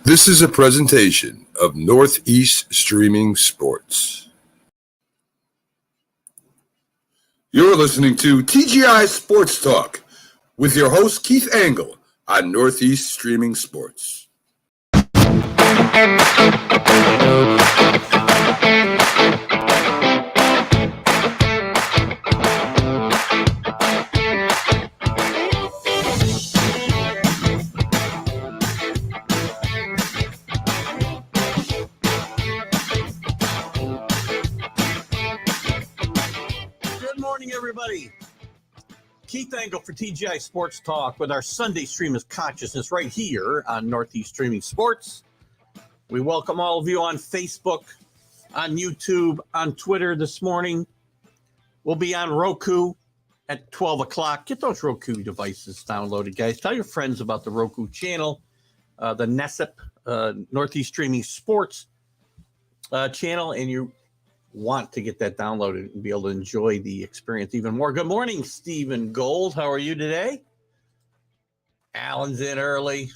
This is a presentation of Northeast Streaming Sports. You're listening to TGI Sports Talk with your host Keith Angle on Northeast Streaming Sports. Everybody, Keith Angle for TGI Sports Talk with our Sunday Stream of Consciousness right here on Northeast Streaming Sports. We welcome all of you on Facebook, on YouTube, on Twitter this morning. We'll be on Roku at 12 o'clock. Get those Roku devices downloaded, guys. Tell your friends about the Roku channel, the NESIP, Northeast Streaming Sports channel, and you want to get that downloaded and be able to enjoy the experience even more. Good morning, Stephen Gold. How are you today? Alan's in early.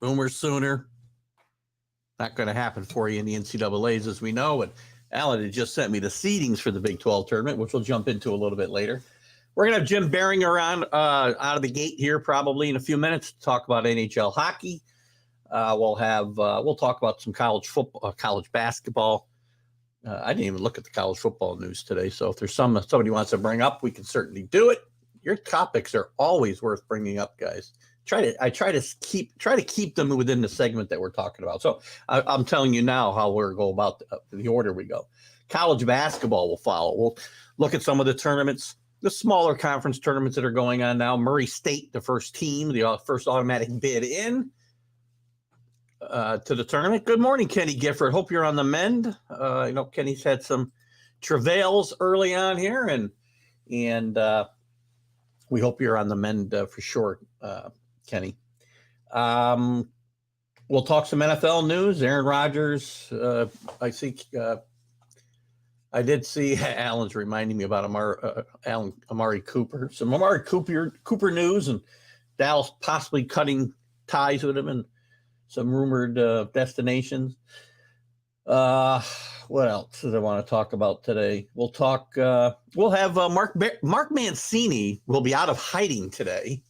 Boomer sooner. Not going to happen for you in the NCAAs, as we know. And Alan had just sent me the seedings for the Big 12 tournament, which we'll jump into a little bit later. We're going to have Jim Beringer on out of the gate here probably in a few minutes to talk about NHL hockey. We'll talk about some college football, college basketball. I didn't even look at the college football news today, so if there's somebody wants to bring up, we can certainly do it. Your topics are always worth bringing up, guys. I try to keep them within the segment that we're talking about. So I'm telling you now how we're going to go about the order we go. College basketball will follow. We'll look at some of the tournaments, the smaller conference tournaments that are going on now. Murray State, the first team, the first automatic bid in to the tournament. Good morning, Kenny Gifford. Hope you're on the mend. Kenny's had some travails early on here, and we hope you're on the mend for sure, Kenny. We'll talk some NFL news. Aaron Rodgers. I did see Alan's reminding me about Amari Cooper. Some Amari Cooper news, and Dallas possibly cutting ties with him, and some rumored destinations. What else do I want to talk about today? We'll have Mark Mancini will be out of hiding today.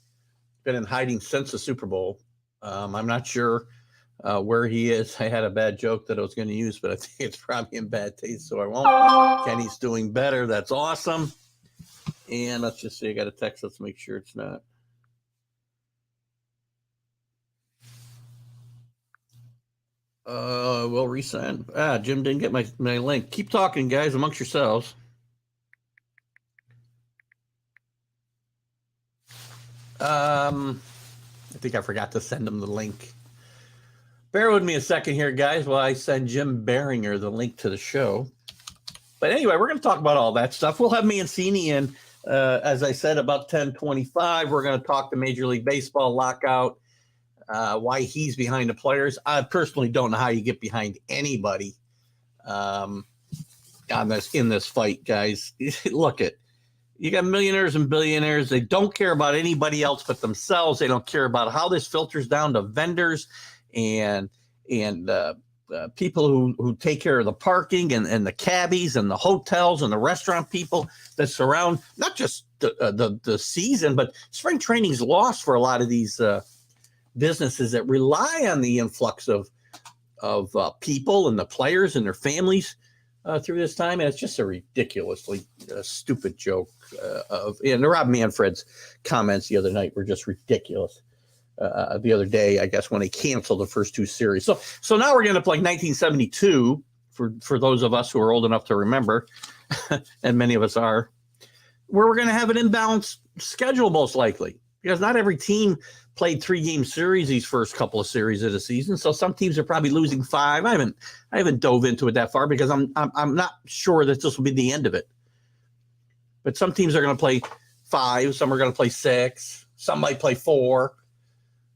Been in hiding since the Super Bowl. I'm not sure where he is. I had a bad joke that I was going to use, but I think it's probably in bad taste, so I won't. Kenny's doing better. That's awesome. And let's just see. I got a text. Let's make sure it's not. We'll resend. Jim didn't get my link. Keep talking, guys, amongst yourselves. I think I forgot to send him the link. Bear with me a second here, guys, while I send Jim Beringer the link to the show. But anyway, we're going to talk about all that stuff. We'll have Mancini in, as I said, about 10:25. We're going to talk the Major League Baseball lockout. Why he's behind the players. I personally don't know how you get behind anybody in this fight, guys. Look you got millionaires and billionaires. They don't care about anybody else but themselves. They don't care about how this filters down to vendors and people who take care of the parking and the cabbies and the hotels and the restaurant people that surround not just the season, but spring training's lost for a lot of these businesses that rely on the influx of people and the players and their families through this time. And it's just a ridiculously stupid joke and Rob Manfred's comments the other night were just ridiculous. The other day, I guess, when they canceled the first two series. So now we're going to play 1972 for those of us who are old enough to remember, and many of us are, where we're going to have an imbalanced schedule most likely, because not every team played 3-game series these first couple of series of the season. So some teams are probably losing 5. I haven't dove into it that far because I'm not sure that this will be the end of it. But some teams are going to play 5, some are going to play 6, some might play 4.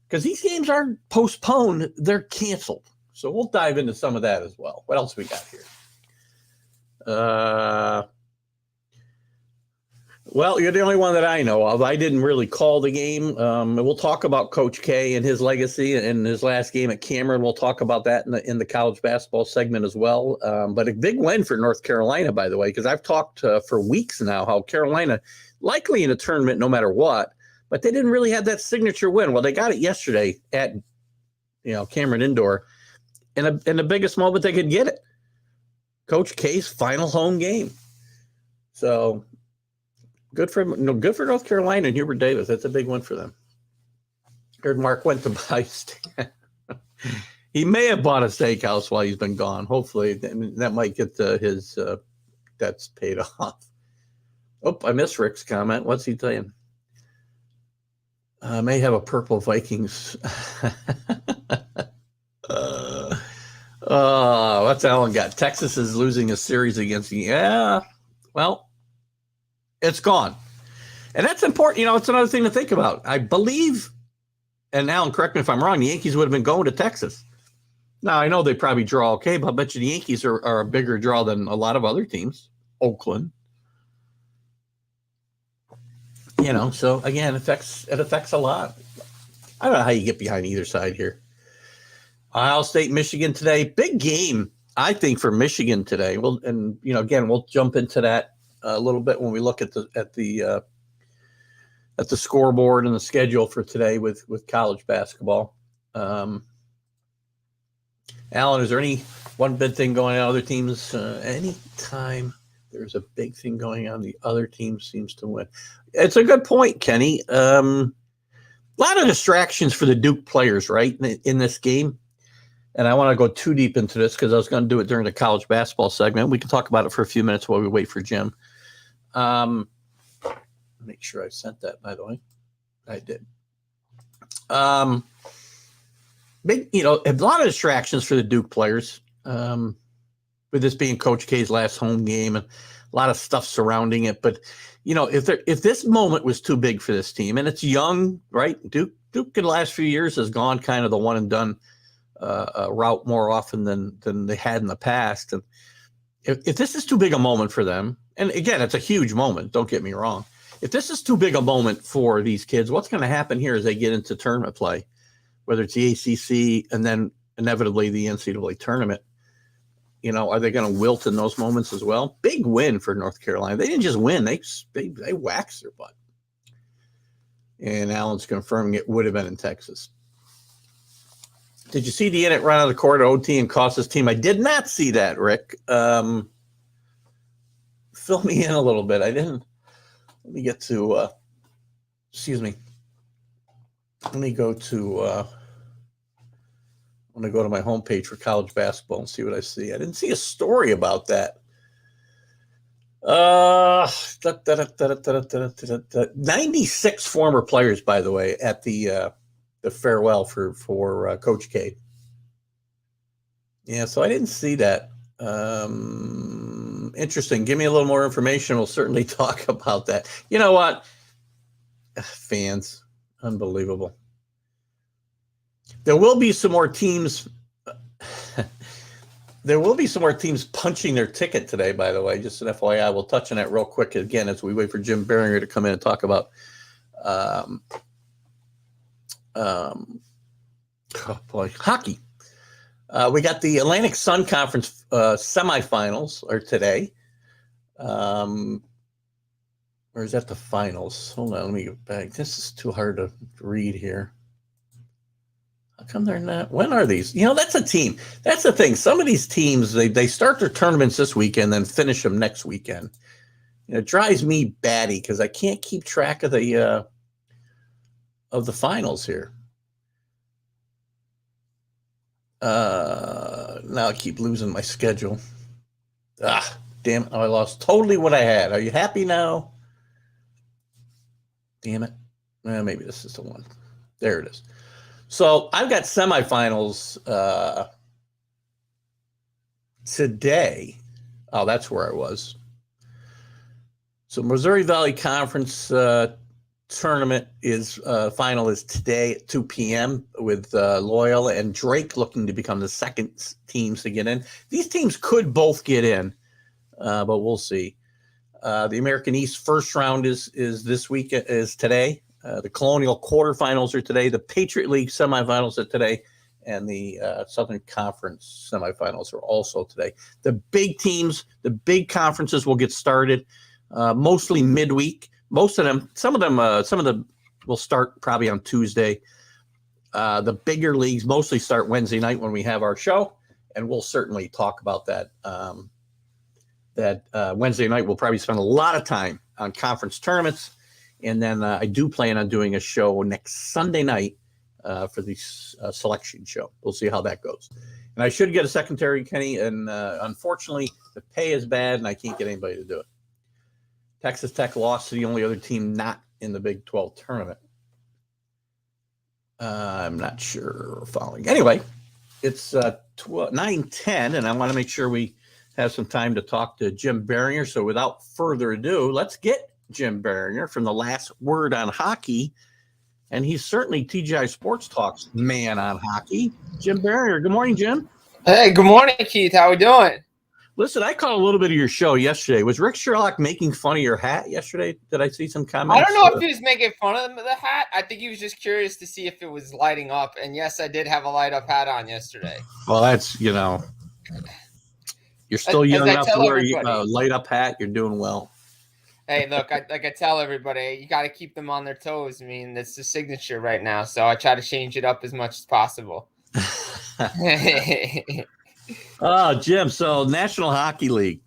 Because these games aren't postponed, they're canceled. So we'll dive into some of that as well. What else we got here? Well, you're the only one that I know of. I didn't really call the game. We'll talk about Coach K and his legacy and his last game at Cameron. We'll talk about that in the college basketball segment as well. But a big win for North Carolina, by the way, because I've talked for weeks now how Carolina likely in a tournament no matter what, but they didn't really have that signature win. Well, they got it yesterday at Cameron Indoor in the biggest moment they could get it. Coach K's final home game. So good for North Carolina and Hubert Davis. That's a big one for them. Heard Mark went to buy steak. He may have bought a steakhouse while he's been gone. Hopefully, that might get his debts paid off. Oh, I missed Rick's comment. What's he saying? May have a purple Vikings. What's Alan got? Texas is losing a series against. Yeah, well, it's gone. And that's important. It's another thing to think about. I believe, and Alan, correct me if I'm wrong, the Yankees would have been going to Texas. Now, I know they probably draw okay, but I bet you the Yankees are a bigger draw than a lot of other teams. Oakland. So again, it affects a lot. I don't know how you get behind either side here. Ohio State, Michigan today, big game, I think, for Michigan today. Well, and again, we'll jump into that a little bit when we look at the scoreboard and the schedule for today with college basketball. Alan, is there any one big thing going on? Other teams, anytime there's a big thing going on, the other team seems to win. It's a good point, Kenny. A lot of distractions for the Duke players, right, in this game. And I want to go too deep into this because I was going to do it during the college basketball segment. We can talk about it for a few minutes while we wait for Jim. Make sure I sent that, by the way. I did. A lot of distractions for the Duke players. With this being Coach K's last home game and a lot of stuff surrounding it. But, if this moment was too big for this team, and it's young, right? Duke in the last few years has gone kind of the one and done route more often than they had in the past. And if this is too big a moment for them, and again, it's a huge moment, don't get me wrong. If this is too big a moment for these kids, what's going to happen here as they get into tournament play, whether it's the ACC and then inevitably the NCAA tournament? Are they going to wilt in those moments as well? Big win for North Carolina. They didn't just win; they waxed their butt. And Alan's confirming it would have been in Texas. Did you see the Innit run out of the court at OT and cost his team? I did not see that, Rick. Fill me in a little bit. I didn't. Let me get to. Excuse me. Let me go to. I'm going to go to my homepage for college basketball and see what I see. I didn't see a story about that. 96 former players, by the way, at the farewell for Coach K. Yeah, so I didn't see that. Interesting. Give me a little more information. We'll certainly talk about that. You know what? Fans, unbelievable. There will be some more teams. There will be some more teams punching their ticket today, by the way. Just an FYI, we'll touch on that real quick again as we wait for Jim Beringer to come in and talk about hockey. We got the Atlantic Sun Conference semifinals are today. Or is that the finals? Hold on, let me get back. This is too hard to read here. How come they're not? When are these? That's a team. That's the thing. Some of these teams, they start their tournaments this weekend, then finish them next weekend. It drives me batty because I can't keep track of the finals here. Now I keep losing my schedule. Damn it. I lost totally what I had. Are you happy now? Damn it. Maybe this is the one. There it is. So I've got semifinals today. Oh, that's where I was. So Missouri Valley Conference tournament is final is today at 2 p.m. with Loyola and Drake looking to become the second teams to get in. These teams could both get in, but we'll see. The American East first round is this week, is today. The Colonial quarterfinals are today. The Patriot League semifinals are today. And the Southern Conference semifinals are also today. The big teams, the big conferences will get started mostly midweek. Most of them, some of them will start probably on Tuesday. The bigger leagues mostly start Wednesday night when we have our show, and we'll certainly talk about that. Wednesday night, we'll probably spend a lot of time on conference tournaments, and then I do plan on doing a show next Sunday night for the selection show. We'll see how that goes. And I should get a secretary, Kenny, and unfortunately, the pay is bad, and I can't get anybody to do it. Texas Tech lost to the only other team not in the Big 12 tournament. I'm not sure following. Anyway, it's 9:10, and I want to make sure we have some time to talk to Jim Beringer. So without further ado, let's get Jim Beringer from the Last Word on Hockey. And he's certainly TGI Sports Talk's man on hockey. Jim Beringer. Good morning, Jim. Hey, good morning, Keith. How we doing? Listen, I caught a little bit of your show yesterday. Was Rick Sherlock making fun of your hat yesterday? Did I see some comments? I don't know if he was making fun of the hat. I think he was just curious to see if it was lighting up. And yes, I did have a light up hat on yesterday. Well, that's, you're still young enough to wear a light up hat. You're doing well. Hey, look, I tell everybody, you got to keep them on their toes. I mean, that's the signature right now. So I try to change it up as much as possible. Oh, Jim, so National Hockey League.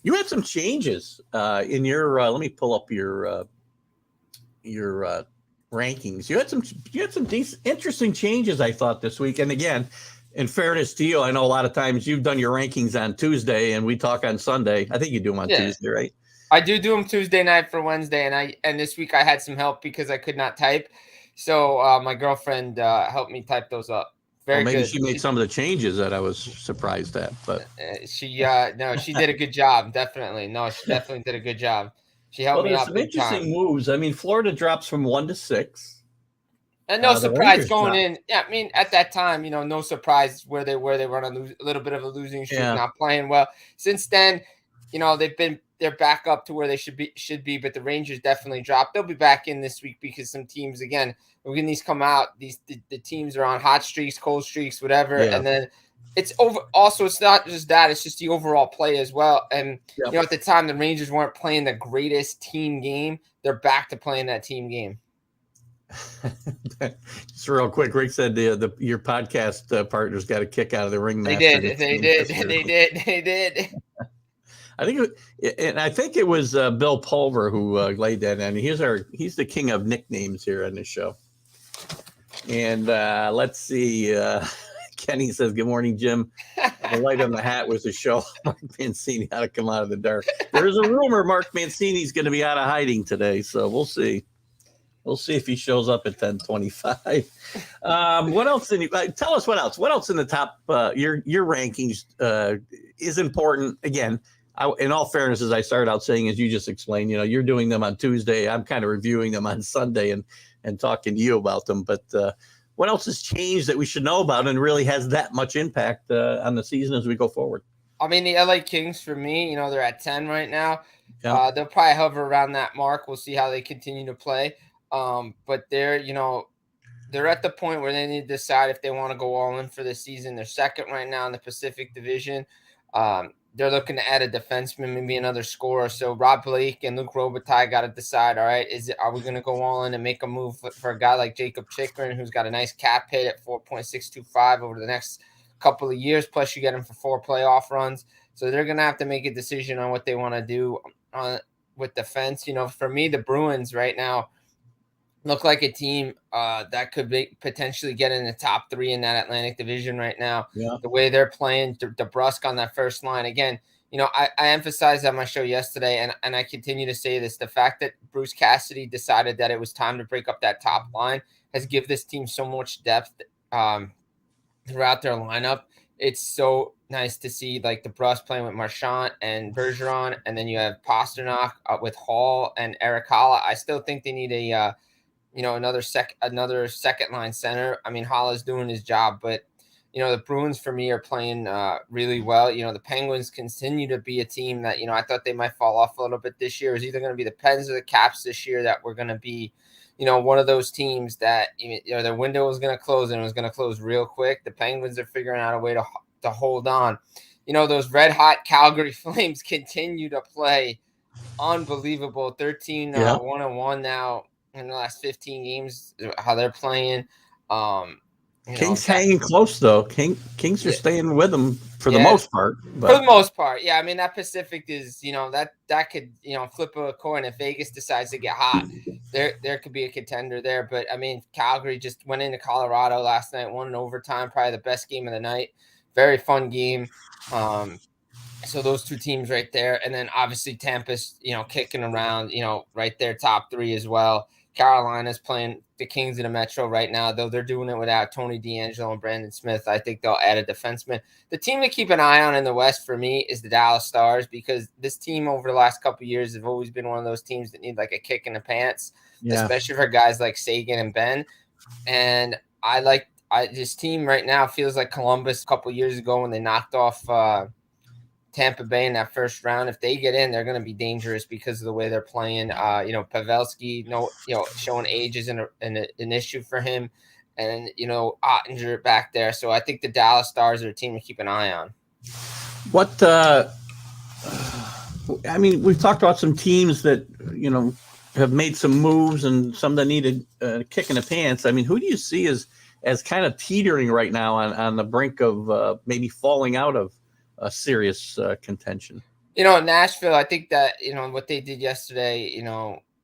You had some changes in your let me pull up your rankings. You had some decent, interesting changes, I thought, this week. And again, in fairness to you, I know a lot of times you've done your rankings on Tuesday and we talk on Sunday. I think you do them on Tuesday, right? I do them Tuesday night for Wednesday, and this week I had some help because I could not type. So my girlfriend helped me type those up. Maybe good. She made some of the changes that I was surprised at, but she did a good job. Definitely. No, she definitely did a good job. She helped me out. Some interesting moves. I mean, Florida drops from 1 to 6. And no surprise going in. Yeah, I mean, at that time, no surprise where they were on a little bit of a losing streak, not playing well. Since then, they're back up to where they should be, but the Rangers definitely dropped. They'll be back in this week because some teams, again, when these come out, the teams are on hot streaks, cold streaks, whatever. Yeah. And then it's over. Also, it's not just that, it's just the overall play as well. And at the time the Rangers weren't playing the greatest team game. They're back to playing that team game. Just real quick, Rick said your podcast partners got a kick out of the ringmaster. They did. I think it was Bill Pulver who laid that in. He's the king of nicknames here on this show. And let's see. Kenny says, "Good morning, Jim. The light on the hat was the show. Mark Mancini how to come out of the dark." There's a rumor Mark Mancini's going to be out of hiding today, so we'll see. We'll see if he shows up at 10:25. What else? Tell us what else. What else in the top? Your rankings is important. Again, in all fairness, as I started out saying, as you just explained, you're doing them on Tuesday. I'm kind of reviewing them on Sunday and talking to you about them. But what else has changed that we should know about and really has that much impact on the season as we go forward? I mean, the LA Kings, for me, they're at 10 right now. Yeah. They'll probably hover around that mark. We'll see how they continue to play. But they're at the point where they need to decide if they want to go all in for the season. They're second right now in the Pacific Division. They're looking to add a defenseman, maybe another scorer. So Rob Blake and Luke Robitaille got to decide, all right, are we going to go all in and make a move for a guy like Jacob Chikrin, who's got a nice cap hit at 4.625 over the next couple of years, plus you get him for 4 playoff runs. So they're going to have to make a decision on what they want to do with defense. For me, the Bruins right now look like a team that could potentially get in the top 3 in that Atlantic Division right now. Yeah. The way they're playing, DeBrusk on that first line. Again, I emphasized on my show yesterday, and I continue to say this, the fact that Bruce Cassidy decided that it was time to break up that top line has given this team so much depth throughout their lineup. It's so nice to see like DeBrusk playing with Marchand and Bergeron, and then you have Pasternak with Hall and Eric Haula. I still think they need another second line center. I mean, Hala's doing his job, but The Bruins for me are playing really well. The Penguins continue to be a team that, I thought they might fall off a little bit this year. It was either going to be the Pens or the Caps this year that were going to be, one of those teams that, their window was going to close and it was going to close real quick. The Penguins are figuring out a way to hold on. Those red hot Calgary Flames continue to play unbelievable. 1-1 now in the last 15 games, how they're playing. Kings hanging close though. Kings are staying with them for the most part. But. For the most part, yeah. I mean, that Pacific is, that could, flip a coin if Vegas decides to get hot. There could be a contender there. But I mean, Calgary just went into Colorado last night, won in overtime, probably the best game of the night. Very fun game. So those two teams right there, and then obviously Tampa's, kicking around, right there, top three as well. Carolina's playing the Kings of the Metro right now, though they're doing it without Tony DeAngelo and Brandon Smith. I think they'll add a defenseman. The team to keep an eye on in the West for me is the Dallas Stars, because this team over the last couple of years have always been one of those teams that need like a kick in the pants, especially for guys like Sagan and Ben. And this team right now feels like Columbus a couple of years ago when they knocked off Tampa Bay in that first round. If they get in, they're going to be dangerous because of the way they're playing. Pavelski, showing age isn't an issue for him, and Ottinger back there. So I think the Dallas Stars are a team to keep an eye on. We've talked about some teams that have made some moves and some that needed a kick in the pants. I mean, who do you see as kind of teetering right now on the brink of maybe falling out of a serious contention? Nashville, I think that, what they did yesterday,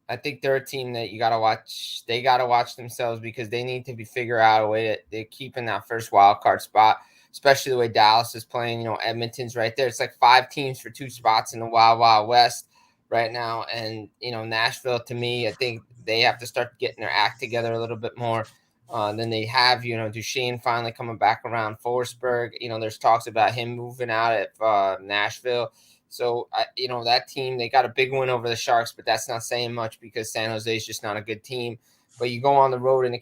I think they're a team that you got to watch. They got to watch themselves because they need to figure out a way that they keep in that first wild card spot, especially the way Dallas is playing. Edmonton's right there. It's like 5 teams for 2 spots in the Wild Wild West right now. And, Nashville, to me, I think they have to start getting their act together a little bit more. Then they have, Duchesne finally coming back around. Forsberg, there's talks about him moving out of Nashville. So, that team, they got a big win over the Sharks, but that's not saying much because San Jose is just not a good team. But you go on the road into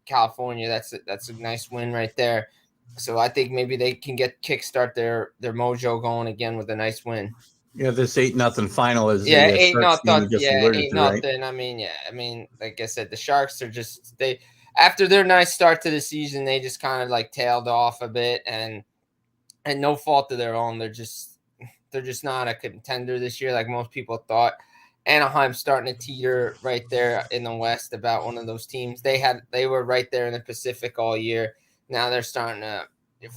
California, that's a nice win right there. So I think maybe they can kickstart their mojo going again with a nice win. Yeah, this 8-0 final is 8-0. 8-0. Right? I mean, like I said, the Sharks are just after their nice start to the season, they just kind of like tailed off a bit, and no fault of their own. They're just not a contender this year like most people thought. Anaheim's starting to teeter right there in the West about one of those teams. They were right there in the Pacific all year. Now they're starting to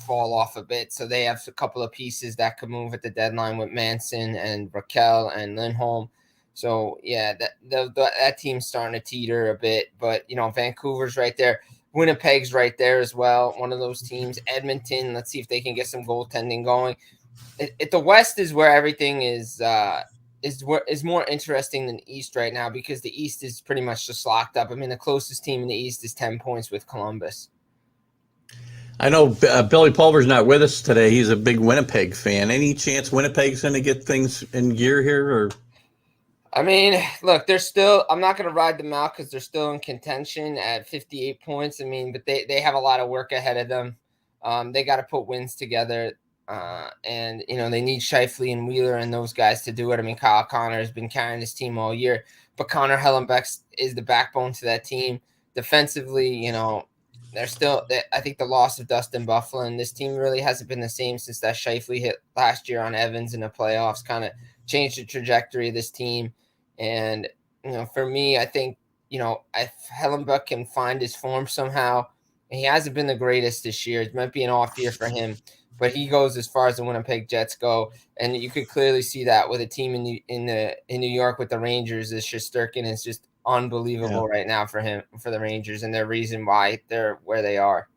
fall off a bit. So they have a couple of pieces that could move at the deadline with Manson and Raquel and Lindholm. So, yeah, that team's starting to teeter a bit. But, Vancouver's right there. Winnipeg's right there as well, one of those teams. Edmonton, let's see if they can get some goaltending going. The West is where everything is more interesting than the East right now because the East is pretty much just locked up. I mean, the closest team in the East is 10 points with Columbus. I know Billy Pulver's not with us today. He's a big Winnipeg fan. Any chance Winnipeg's going to get things in gear here? Or I mean, look, I'm not going to ride them out because they're still in contention at 58 points. I mean, but they have a lot of work ahead of them. They got to put wins together. And, they need Scheifele and Wheeler and those guys to do it. I mean, Kyle Connor has been carrying his team all year, but Connor Hellenbeck is the backbone to that team. Defensively, I think the loss of Dustin Byfuglien, this team really hasn't been the same since that Scheifele hit last year on Evans in the playoffs, kind of changed the trajectory of this team. And, for me, I think, if Hellenbeck can find his form somehow, he hasn't been the greatest this year. It might be an off year for him, but he goes as far as the Winnipeg Jets go. And you could clearly see that with a team in New York with the Rangers. Is Shesterkin is just unbelievable right now for the Rangers, and their reason why they're where they are.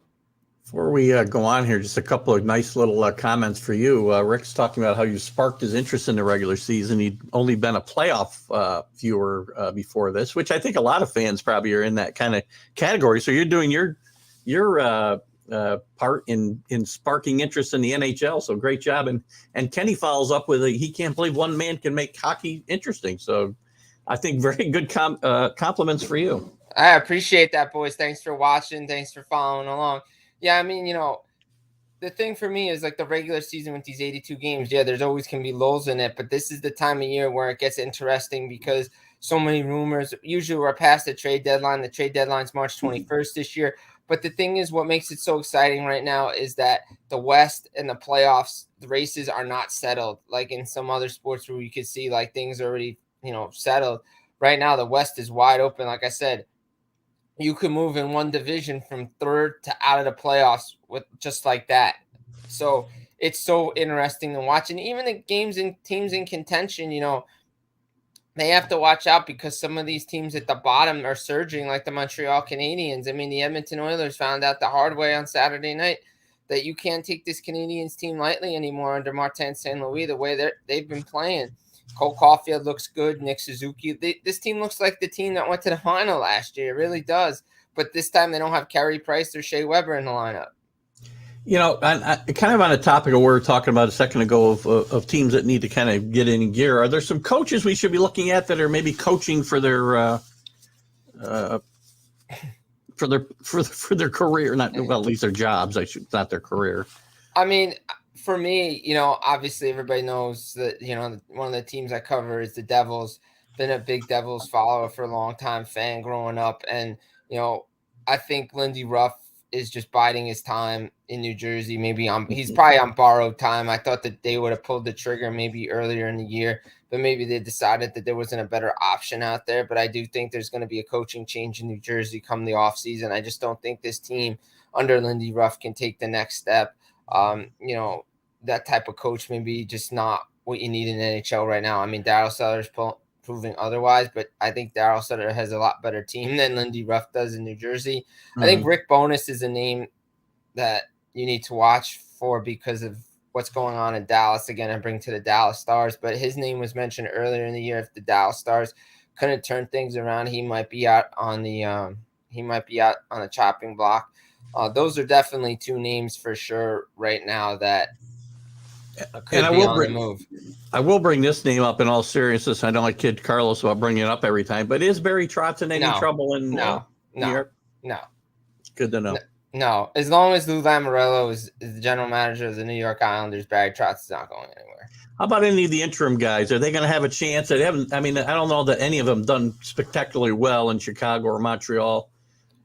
Before we go on here, just a couple of nice little comments for you. Rick's talking about how you sparked his interest in the regular season. He'd only been a playoff viewer before this, which I think a lot of fans probably are in that kind of category. So you're doing your part in sparking interest in the NHL. So great job. And Kenny follows up with he can't believe one man can make hockey interesting. So I think very good compliments for you. I appreciate that, boys. Thanks for watching. Thanks for following along. Yeah, I mean, the thing for me is like the regular season with these 82 games. Yeah, there's always can be lulls in it, but this is the time of year where it gets interesting because so many rumors. Usually we're past the trade deadline. The trade deadline's March 21st this year. But the thing is, what makes it so exciting right now is that the West and the playoffs, the races are not settled. Like in some other sports where you could see like things already, settled. Right now, the West is wide open. Like I said, you could move in one division from third to out of the playoffs with just like that. So it's so interesting to watch. And even the games and teams in contention, they have to watch out because some of these teams at the bottom are surging, like the Montreal Canadiens. I mean, the Edmonton Oilers found out the hard way on Saturday night that you can't take this Canadiens team lightly anymore under Martin St. Louis, the way they've been playing. Cole Caulfield looks good. Nick Suzuki. This team looks like the team that went to the final last year. It really does. But this time they don't have Carey Price or Shea Weber in the lineup. Kind of on a topic of what we were talking about a second ago of teams that need to kind of get in gear. Are there some coaches we should be looking at that are maybe coaching for their career? Not well, at least their jobs. Not their career. I mean, for me, obviously everybody knows that one of the teams I cover is the Devils. Been a big Devils follower for a long time, fan growing up, and I think Lindy Ruff is just biding his time in New Jersey. He's probably on borrowed time. I thought that they would have pulled the trigger maybe earlier in the year, but maybe they decided that there wasn't a better option out there. But I do think there's going to be a coaching change in New Jersey come the offseason. I just don't think this team under Lindy Ruff can take the next step. That type of coach maybe just not what you need in the NHL right now. I mean, Darryl Sutter's proving otherwise, but I think Darryl Sutter has a lot better team than Lindy Ruff does in New Jersey. Mm-hmm. I think Rick Bowness is a name that you need to watch for because of what's going on in Dallas. Again, I bring to the Dallas Stars, but his name was mentioned earlier in the year. If the Dallas Stars couldn't turn things around, he might be out on the chopping block. Those are definitely two names for sure right now that could be on the move. I will bring this name up in all seriousness. I don't like kid Carlos about bringing it up every time, but is Barry Trotz in any trouble in New York? No. Good to know. No. As long as Lou Lamoriello is the general manager of the New York Islanders, Barry Trotz is not going anywhere. How about any of the interim guys? Are they going to have a chance? I don't know that any of them done spectacularly well in Chicago or Montreal.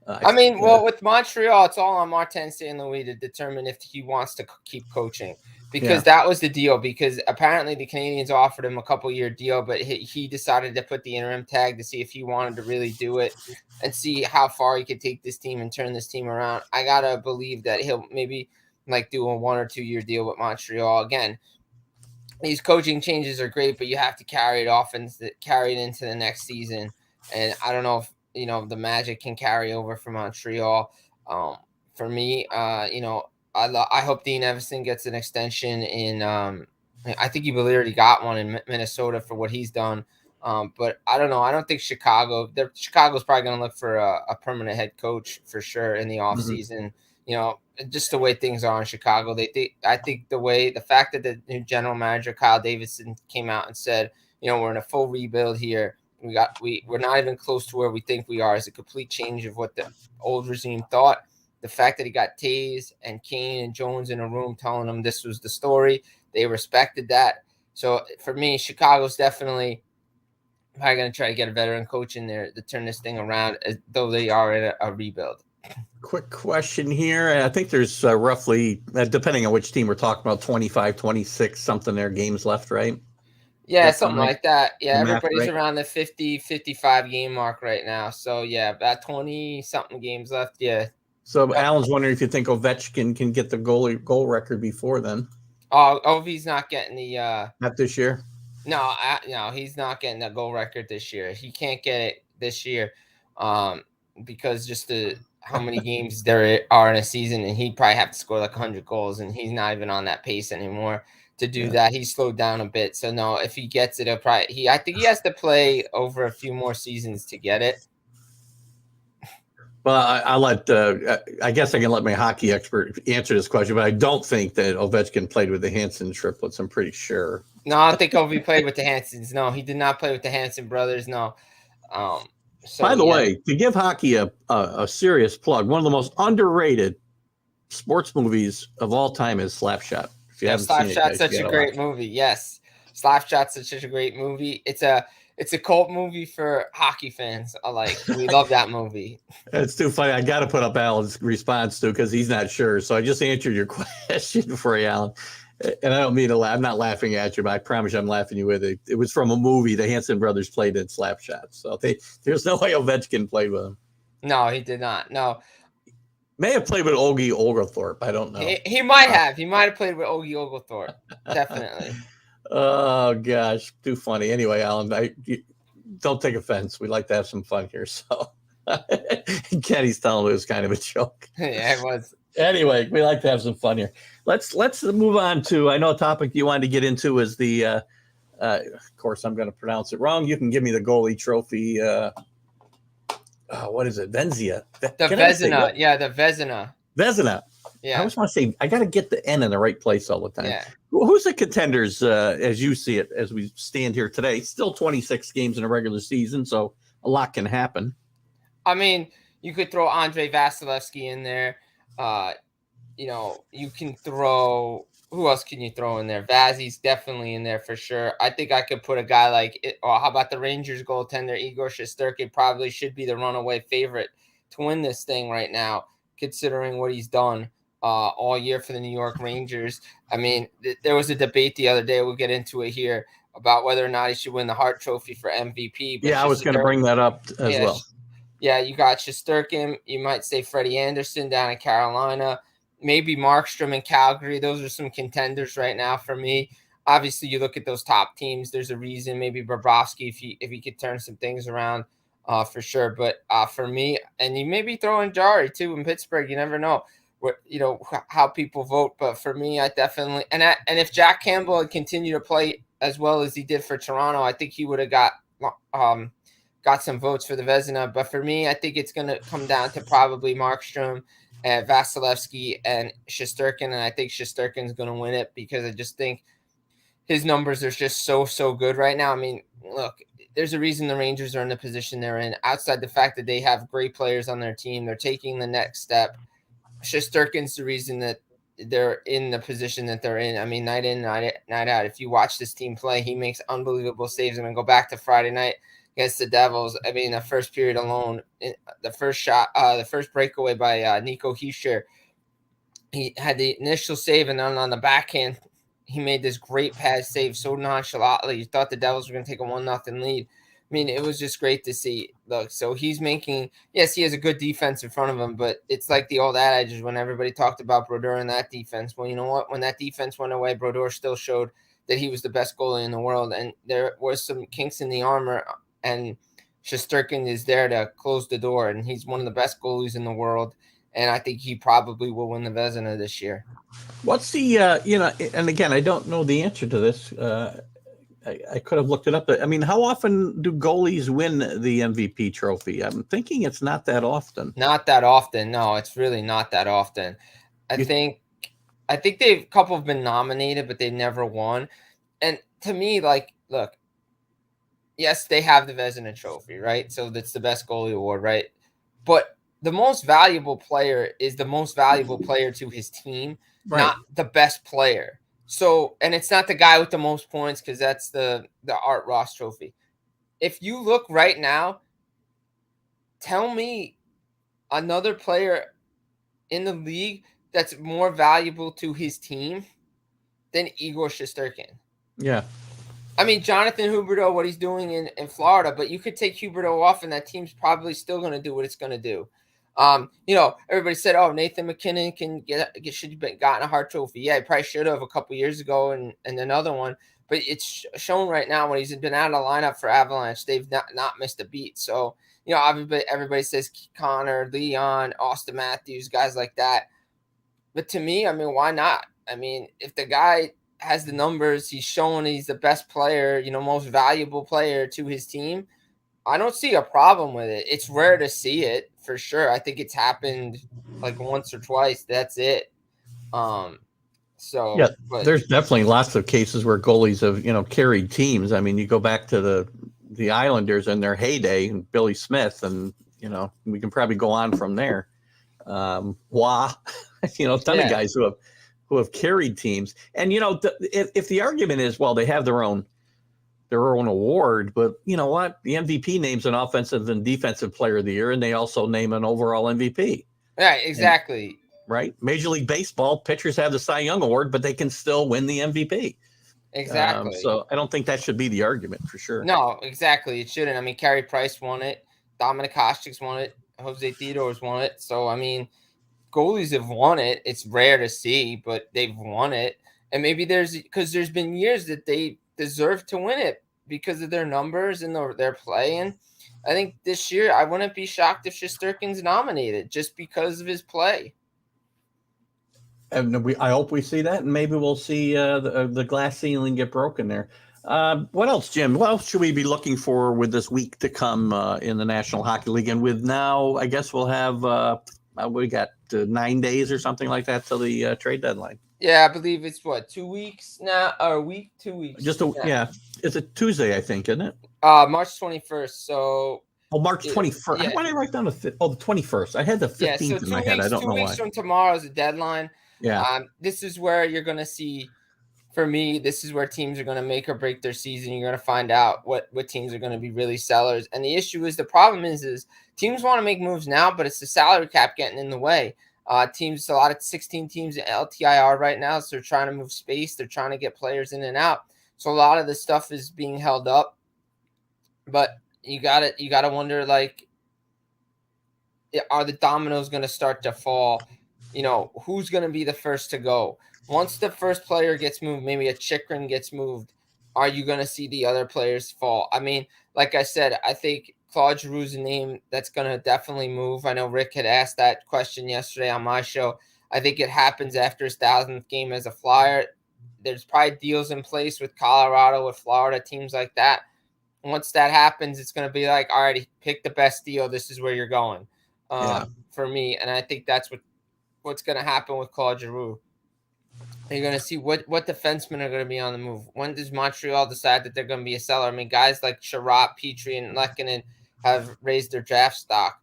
With Montreal, it's all on Martin St. Louis to determine if he wants to keep coaching. Because that was the deal. Because apparently the Canadians offered him a couple-year deal, but he decided to put the interim tag to see if he wanted to really do it and see how far he could take this team and turn this team around. I gotta believe that he'll maybe do a 1 or 2 year deal with Montreal. Again, these coaching changes are great, but you have to carry it into the next season. And I don't know if the Magic can carry over from Montreal. For me, I hope Dean Evison gets an extension in. I think he already got one in Minnesota for what he's done. But I don't know. I don't think Chicago's probably going to look for a permanent head coach for sure in the offseason. Mm-hmm. Just the way things are in Chicago. I think the fact that the new general manager Kyle Davidson came out and said, we're in a full rebuild here. We're not even close to where we think we are. Is a complete change of what the old regime thought. The fact that he got Taves and Kane and Jones in a room telling them this was the story, they respected that. So for me, Chicago's definitely probably going to try to get a veteran coach in there to turn this thing around, though they are in a rebuild. Quick question here. I think there's roughly, depending on which team we're talking about, 25, 26, something there, games left, right? Yeah, something like that. Yeah, everybody's around the 50, 55 game mark right now. So, yeah, about 20-something games left, yeah. So Alan's wondering if you think Ovechkin can get the goal record before then. Ovi's not getting the not this year. No, he's not getting the goal record this year. He can't get it this year, because just how many games there are in a season, and he'd probably have to score like 100 goals, and he's not even on that pace anymore to do that. He's slowed down a bit. So no, if he gets it, I think he has to play over a few more seasons to get it. Well, I guess I can let my hockey expert answer this question, but I don't think that Ovechkin played with the Hansen triplets. I'm pretty sure. No, I don't think Ovi played with the Hansons. No, he did not play with the Hansen brothers. No. By the way, to give hockey a serious plug, one of the most underrated sports movies of all time is Slapshot. If you haven't seen it, Slapshot's guys, such a great movie. Yes, Slapshot's such a great movie. It's a cult movie for hockey fans alike. We love that movie. It's too funny. I got to put up Alan's response too because he's not sure. So I just answered your question for you, Alan. And I don't mean to laugh. I'm not laughing at you, but I promise you I'm laughing you with it. It was from a movie the Hanson brothers played in Slapshot. So there's no way Ovechkin played with him. No, he did not. No. May have played with Ogie Oglethorpe. I don't know. He might have. He might have played with Ogie Oglethorpe. Definitely. Oh, gosh. Too funny. Anyway, Alan, don't take offense. We like to have some fun here. So Kenny's telling me it was kind of a joke. Yeah, it was. Anyway, we like to have some fun here. Let's move on to, I know a topic you wanted to get into is the, of course, I'm going to pronounce it wrong. You can give me the goalie trophy. What is it? Venzia. The Vezina. Yeah, the Vezina. Vezina. Yeah. I just want to say, I got to get the N in the right place all the time. Yeah. Who's the contenders as you see it, as we stand here today? Still 26 games in a regular season, so a lot can happen. I mean, you could throw Andrei Vasilevsky in there. You can throw – who else can you throw in there? Vazzy's definitely in there for sure. I think I could put a guy like – how about the Rangers goaltender Igor Shesterkin? Probably should be the runaway favorite to win this thing right now, considering what he's done all year for the New York Rangers. I mean, there was a debate the other day. We'll get into it here about whether or not he should win the Hart Trophy for MVP. But yeah, I was going to bring that up as well. Yeah, you got Shesterkin. You might say Freddie Anderson down in Carolina. Maybe Markstrom in Calgary. Those are some contenders right now for me. Obviously, you look at those top teams. There's a reason. Maybe Bobrovsky if he could turn some things around for sure. But for me, and you maybe throw in Jari too in Pittsburgh. You never know how people vote. But for me, I definitely and if Jack Campbell had continued to play as well as he did for Toronto, I think he would have got some votes for the Vezina. But for me, I think it's going to come down to probably Markstrom and Vasilevsky and Shesterkin. And I think Shesterkin's going to win it because I just think his numbers are just so good right now. I mean, look, there's a reason the Rangers are in the position they're in. Outside the fact that they have great players on their team, they're taking the next step. Shesterkin's the reason that they're in the position that they're in. I mean, night in, night out. If you watch this team play, he makes unbelievable saves. I mean, go back to Friday night against the Devils. I mean, the first period alone, the first shot, the first breakaway by Nico Hischier, he had the initial save, and then on the backhand, he made this great pass save so nonchalantly. You thought the Devils were going to take a 1-0 lead. I mean, it was just great to see. Look, so he's making – yes, he has a good defense in front of him, but it's like the old adage when everybody talked about Brodeur and that defense. Well, you know what? When that defense went away, Brodeur still showed that he was the best goalie in the world, and there was some kinks in the armor, and Shesterkin is there to close the door, and he's one of the best goalies in the world, and I think he probably will win the Vezina this year. What's the and again, I don't know the answer to this. I could have looked it up. I mean, how often do goalies win the MVP trophy? I'm thinking it's not that often. Not that often. No, it's really not that often. I think a couple have been nominated, but they never won. And to me, like, look, yes, they have the Vezina trophy, right? So that's the best goalie award, right? But the most valuable player is the most valuable player to his team, right, not the best player. So, and it's not the guy with the most points because that's the Art Ross trophy. If you look right now, tell me another player in the league that's more valuable to his team than Igor Shesterkin. Yeah. I mean, Jonathan Huberdeau, what he's doing in Florida, but you could take Huberdeau off and that team's probably still going to do what it's going to do. Everybody said, "Oh, Nathan McKinnon should have gotten a Hart Trophy." Yeah, he probably should have a couple years ago, and another one. But it's shown right now when he's been out of the lineup for Avalanche, they've not missed a beat. So everybody says Connor, Leon, Austin Matthews, guys like that. But to me, I mean, why not? I mean, if the guy has the numbers, he's showing he's the best player, most valuable player to his team, I don't see a problem with it. It's rare to see it for sure. I think it's happened like once or twice. That's it. There's definitely lots of cases where goalies have, carried teams. I mean, you go back to the Islanders in their heyday and Billy Smith, and, we can probably go on from there. A ton of guys who have carried teams. And if the argument is, well, they have their own award, but you know what? The MVP names an offensive and defensive player of the year, and they also name an overall MVP. Right, exactly. And, right? Major League Baseball pitchers have the Cy Young Award, but they can still win the MVP. Exactly. So I don't think that should be the argument for sure. No, exactly. It shouldn't. I mean, Carey Price won it. Dominic Hasek's won it. Jose Theodore's won it. So, I mean, goalies have won it. It's rare to see, but they've won it. And maybe because there's been years that they deserve to win it because of their numbers and their play. And I think this year I wouldn't be shocked if Shesterkin's nominated just because of his play. And I hope we see that, and maybe we'll see the glass ceiling get broken there. What else, Jim? What else should we be looking for with this week to come in the National Hockey League? And with now, I guess we'll have we got 9 days or something like that till the trade deadline. Yeah, I believe it's 2 weeks now, or a week, 2 weeks. It's a Tuesday, I think, isn't it? March 21st. So. Oh, March 21st. Yeah. Why did I write down the 21st? I had the 15th in my head. I don't know why. 2 weeks from tomorrow is the deadline. Yeah. This is where you're going to see, for me, this is where teams are going to make or break their season. You're going to find out what teams are going to be really sellers. And the problem is teams want to make moves now, but it's the salary cap getting in the way. A lot of 16 teams at LTIR right now, so they're trying to move space. They're trying to get players in and out. So a lot of this stuff is being held up. But you got to wonder, like, are the dominoes going to start to fall? Who's going to be the first to go? Once the first player gets moved, maybe a Chikrin gets moved, are you going to see the other players fall? I mean, like I said, I think Claude Giroux's a name that's going to definitely move. I know Rick had asked that question yesterday on my show. I think it happens after his 1,000th game as a Flyer. There's probably deals in place with Colorado, with Florida, teams like that. Once that happens, it's going to be like, all right, pick the best deal. This is where you're going for me. And I think that's what's going to happen with Claude Giroux. You're going to see what defensemen are going to be on the move. When does Montreal decide that they're going to be a seller? I mean, guys like Sherratt, Petrie, and Lehkonen have raised their draft stock.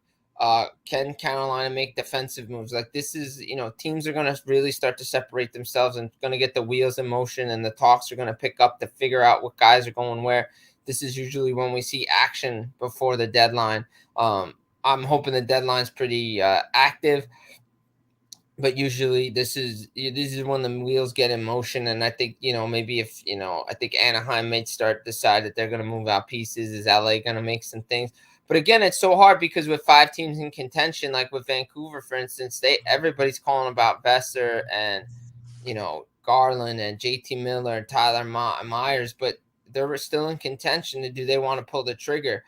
Can Carolina make defensive moves? Like, this is, teams are going to really start to separate themselves and going to get the wheels in motion, and the talks are going to pick up to figure out what guys are going where. This is usually when we see action before the deadline. I'm hoping the deadline's pretty active. But usually this is when the wheels get in motion. And I think, maybe if, I think Anaheim may decide that they're going to move out pieces. Is LA going to make some things? But again, it's so hard because with 5 teams in contention, like with Vancouver, for instance, everybody's calling about Vesser and, Garland and JT Miller and Tyler Myers, but they're still in contention. Do they want to pull the trigger?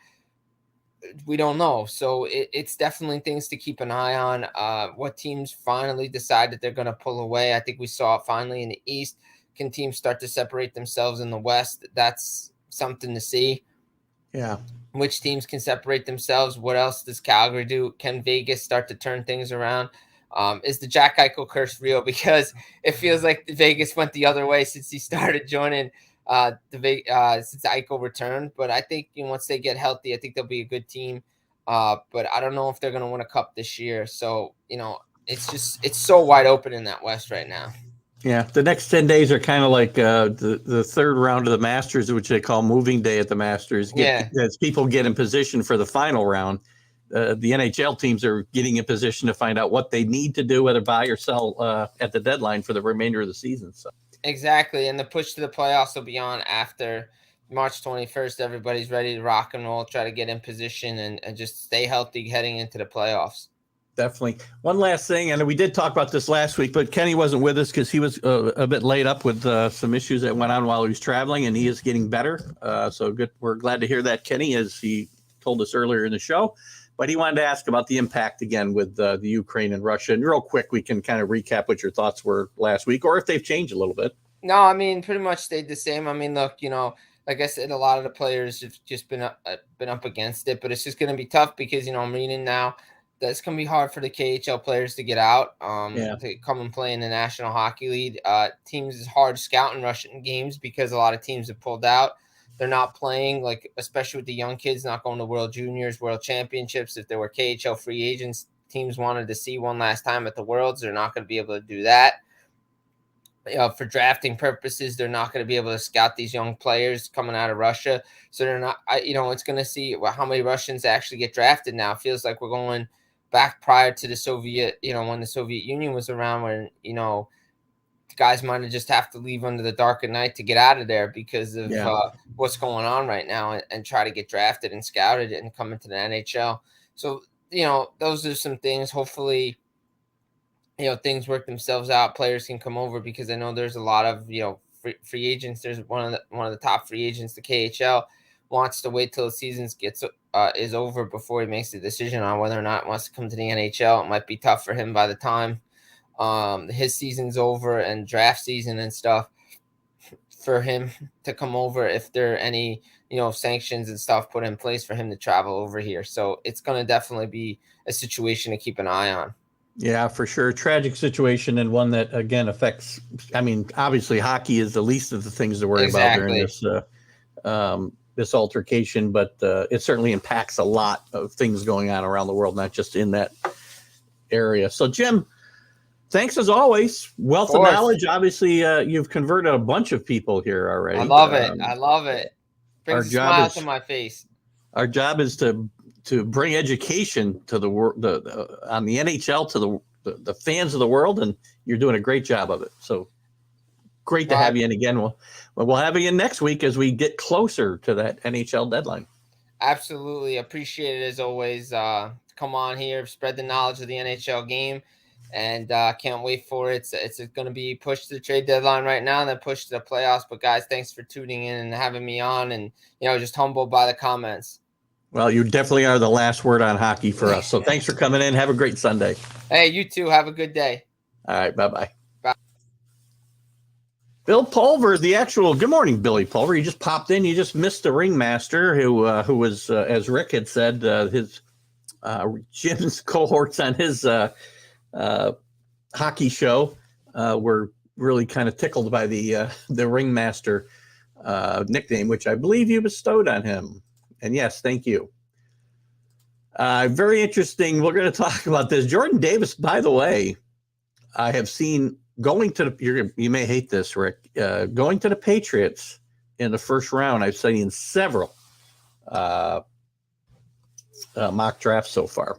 We don't know. So it's definitely things to keep an eye on. What teams finally decide that they're going to pull away. I think we saw it finally in the East. Can teams start to separate themselves in the West? That's something to see. Yeah. Which teams can separate themselves? What else does Calgary do? Can Vegas start to turn things around? Is the Jack Eichel curse real? Because it feels like Vegas went the other way since he started joining since Eichel returned. But I think once they get healthy, I think they'll be a good team. But I don't know if they're going to win a cup this year. So, it's so wide open in that West right now. Yeah, the next 10 days are kind of like the third round of the Masters, which they call moving day at the Masters. As people get in position for the final round, the NHL teams are getting in position to find out what they need to do, whether buy or sell at the deadline for the remainder of the season. So. Exactly, and the push to the playoffs will be on after March 21st. Everybody's ready to rock and roll, try to get in position and just stay healthy heading into the playoffs. Definitely. One last thing, and we did talk about this last week, but Kenny wasn't with us because he was a bit laid up with some issues that went on while he was traveling, and he is getting better. So good. We're glad to hear that, Kenny, as he told us earlier in the show. But he wanted to ask about the impact again with the Ukraine and Russia. And real quick, we can kind of recap what your thoughts were last week, or if they've changed a little bit. No, I mean, pretty much stayed the same. I mean, look, like I said, a lot of the players have just been up against it, but it's just going to be tough because, I'm reading now that's going to be hard for the KHL players to get out, to come and play in the National Hockey League. Teams is hard scouting Russian games because a lot of teams have pulled out. They're not playing, like, especially with the young kids not going to World Juniors, World Championships. If there were KHL free agents, teams wanted to see one last time at the Worlds. They're not going to be able to do that. For drafting purposes, they're not going to be able to scout these young players coming out of Russia. So they're not, it's going to see how many Russians actually get drafted now. It feels like we're going back prior to the Soviet, when the Soviet Union was around, when, guys might have just have to leave under the dark of night to get out of there because of what's going on right now, and try to get drafted and scouted and come into the NHL. So, those are some things. Hopefully, things work themselves out. Players can come over, because I know there's a lot of, free agents. There's one of the top free agents, the KHL, wants to wait till the season is over before he makes the decision on whether or not he wants to come to the NHL. It might be tough for him by the time his season's over and draft season and stuff, for him to come over if there are any, sanctions and stuff put in place for him to travel over here. So it's going to definitely be a situation to keep an eye on. Yeah, for sure. Tragic situation, and one that, again, affects, obviously hockey is the least of the things to worry about during this altercation, but it certainly impacts a lot of things going on around the world, not just in that area. So, Jim, thanks as always. Wealth of knowledge. Obviously, you've converted a bunch of people here already. I love it. Brings a smile to my face. Our job is to bring education to the world, on the NHL, to the fans of the world, and you're doing a great job of it. So great to have you in again. We'll have you in next week as we get closer to that NHL deadline. Absolutely. Appreciate it as always. Come on here, spread the knowledge of the NHL game, and can't wait for it. It's going to be pushed to the trade deadline right now and then pushed to the playoffs. But guys, thanks for tuning in and having me on, and, just humbled by the comments. Well, you definitely are the last word on hockey for us. So thanks for coming in. Have a great Sunday. Hey, you too. Have a good day. All right. Bye-bye. Bye. Bill Pulver, the actual. Good morning, Billy Pulver. You just popped in. You just missed the ringmaster who was, as Rick had said, his Jim's cohorts on his hockey show were really kind of tickled by the ringmaster nickname, which I believe you bestowed on him. And yes, thank you. Very interesting. We're going to talk about this. Jordan Davis, by the way, I have seen going to you may hate this, Rick, going to the Patriots in the first round. I've seen several mock drafts so far,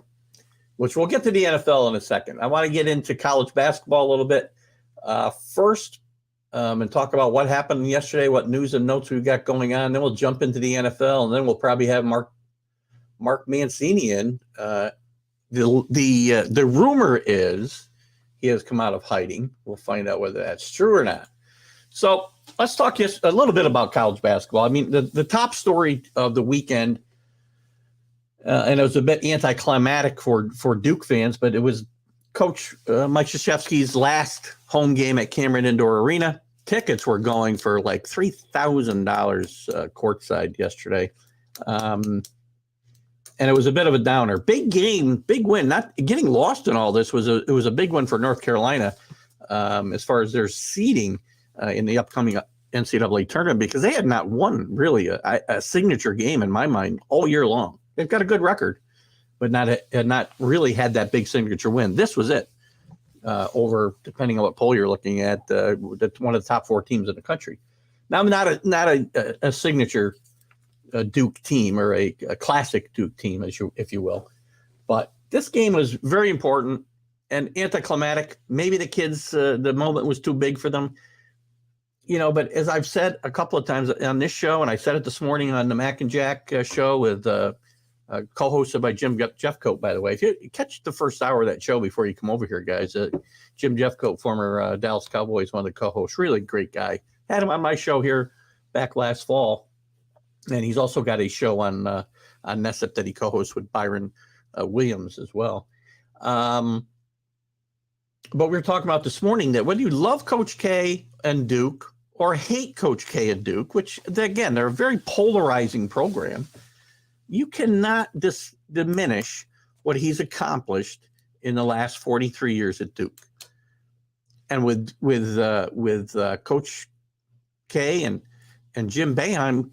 which we'll get to the NFL in a second. I want to get into college basketball a little bit first. And talk about what happened yesterday, what news and notes we've got going on. Then we'll jump into the NFL, and then we'll probably have Mark Mancini in. The rumor is he has come out of hiding. We'll find out whether that's true or not. So let's talk just a little bit about college basketball. The top story of the weekend, and it was a bit anticlimactic for Duke fans, but it was Coach Mike Krzyzewski's last home game at Cameron Indoor Arena. Tickets were going for like $3,000 courtside yesterday. And it was a bit of a downer. Big game, big win. Not getting lost in all this it was a big one for North Carolina as far as their seeding in the upcoming NCAA tournament, because they had not won really a signature game in my mind all year long. They've got a good record, but had not really had that big signature win. This was it, over, depending on what poll you're looking at, one of the top 4 teams in the country. Now, I'm not a signature Duke team or a classic Duke team, if you will, but this game was very important and anticlimactic. Maybe the kids, the moment was too big for them, But as I've said a couple of times on this show, and I said it this morning on the Mac and Jack show with co-hosted by Jim Jeffcoat, by the way. If you catch the first hour of that show before you come over here, guys, Jim Jeffcoat, former Dallas Cowboys, one of the co-hosts, really great guy. Had him on my show here back last fall. And he's also got a show on NESIP that he co-hosts with Byron Williams as well. But we were talking about this morning that whether you love Coach K and Duke or hate Coach K and Duke, which, again, they're a very polarizing program, you cannot diminish what he's accomplished in the last 43 years at Duke. And with Coach K and Jim Boeheim,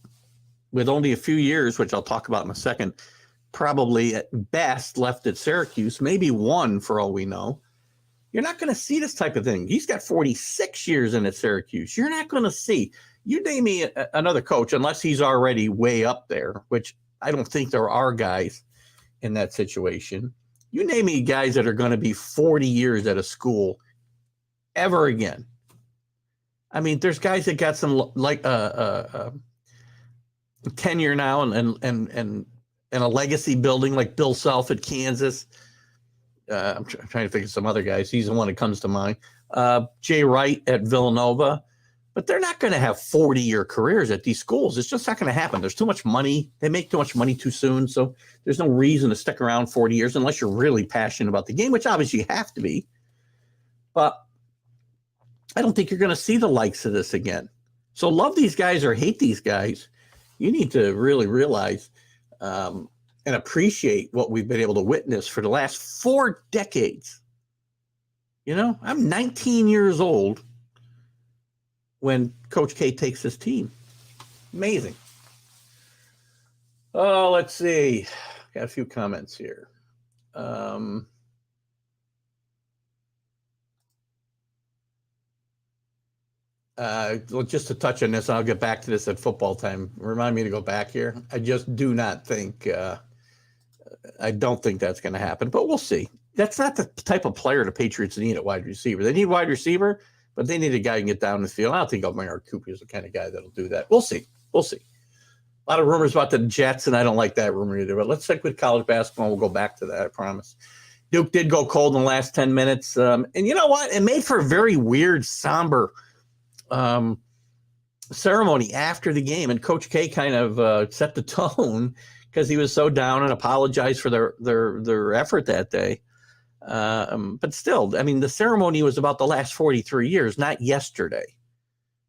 with only a few years, which I'll talk about in a second, probably at best left at Syracuse, maybe one for all we know. You're not going to see this type of thing. He's got 46 years in at Syracuse. You're not going to see. You name me another coach, unless he's already way up there, which I don't think there are guys in that situation. You name me guys that are going to be 40 years at a school ever again. I mean, there's guys that got some like tenure now and a legacy building, like Bill Self at Kansas. I'm trying to think of some other guys. He's the one that comes to mind. Jay Wright at Villanova. But they're not going to have 40-year careers at these schools. It's just not going to happen. There's too much money. They make too much money too soon. So there's no reason to stick around 40 years unless you're really passionate about the game, which obviously you have to be. But I don't think you're going to see the likes of this again. So love these guys or hate these guys, you need to really realize and appreciate what we've been able to witness for the last 4 decades. You know, I'm 19 years old when Coach K takes his team. Amazing. Oh, let's see. Got a few comments here. Just to touch on this, I'll get back to this at football time. Remind me to go back here. I just do not think, I don't think that's going to happen, but we'll see. That's not the type of player the Patriots need at wide receiver. They need wide receiver, but they need a guy who can get down the field. I don't think Omar Cooper is the kind of guy that'll do that. We'll see. We'll see. A lot of rumors about the Jets, and I don't like that rumor either. But let's stick with college basketball. We'll go back to that, I promise. Duke did go cold in the last 10 minutes. And you know what? It made for a very weird, somber ceremony after the game. And Coach K kind of set the tone because he was so down and apologized for their effort that day. But still, I mean, the ceremony was about the last 43 years, not yesterday.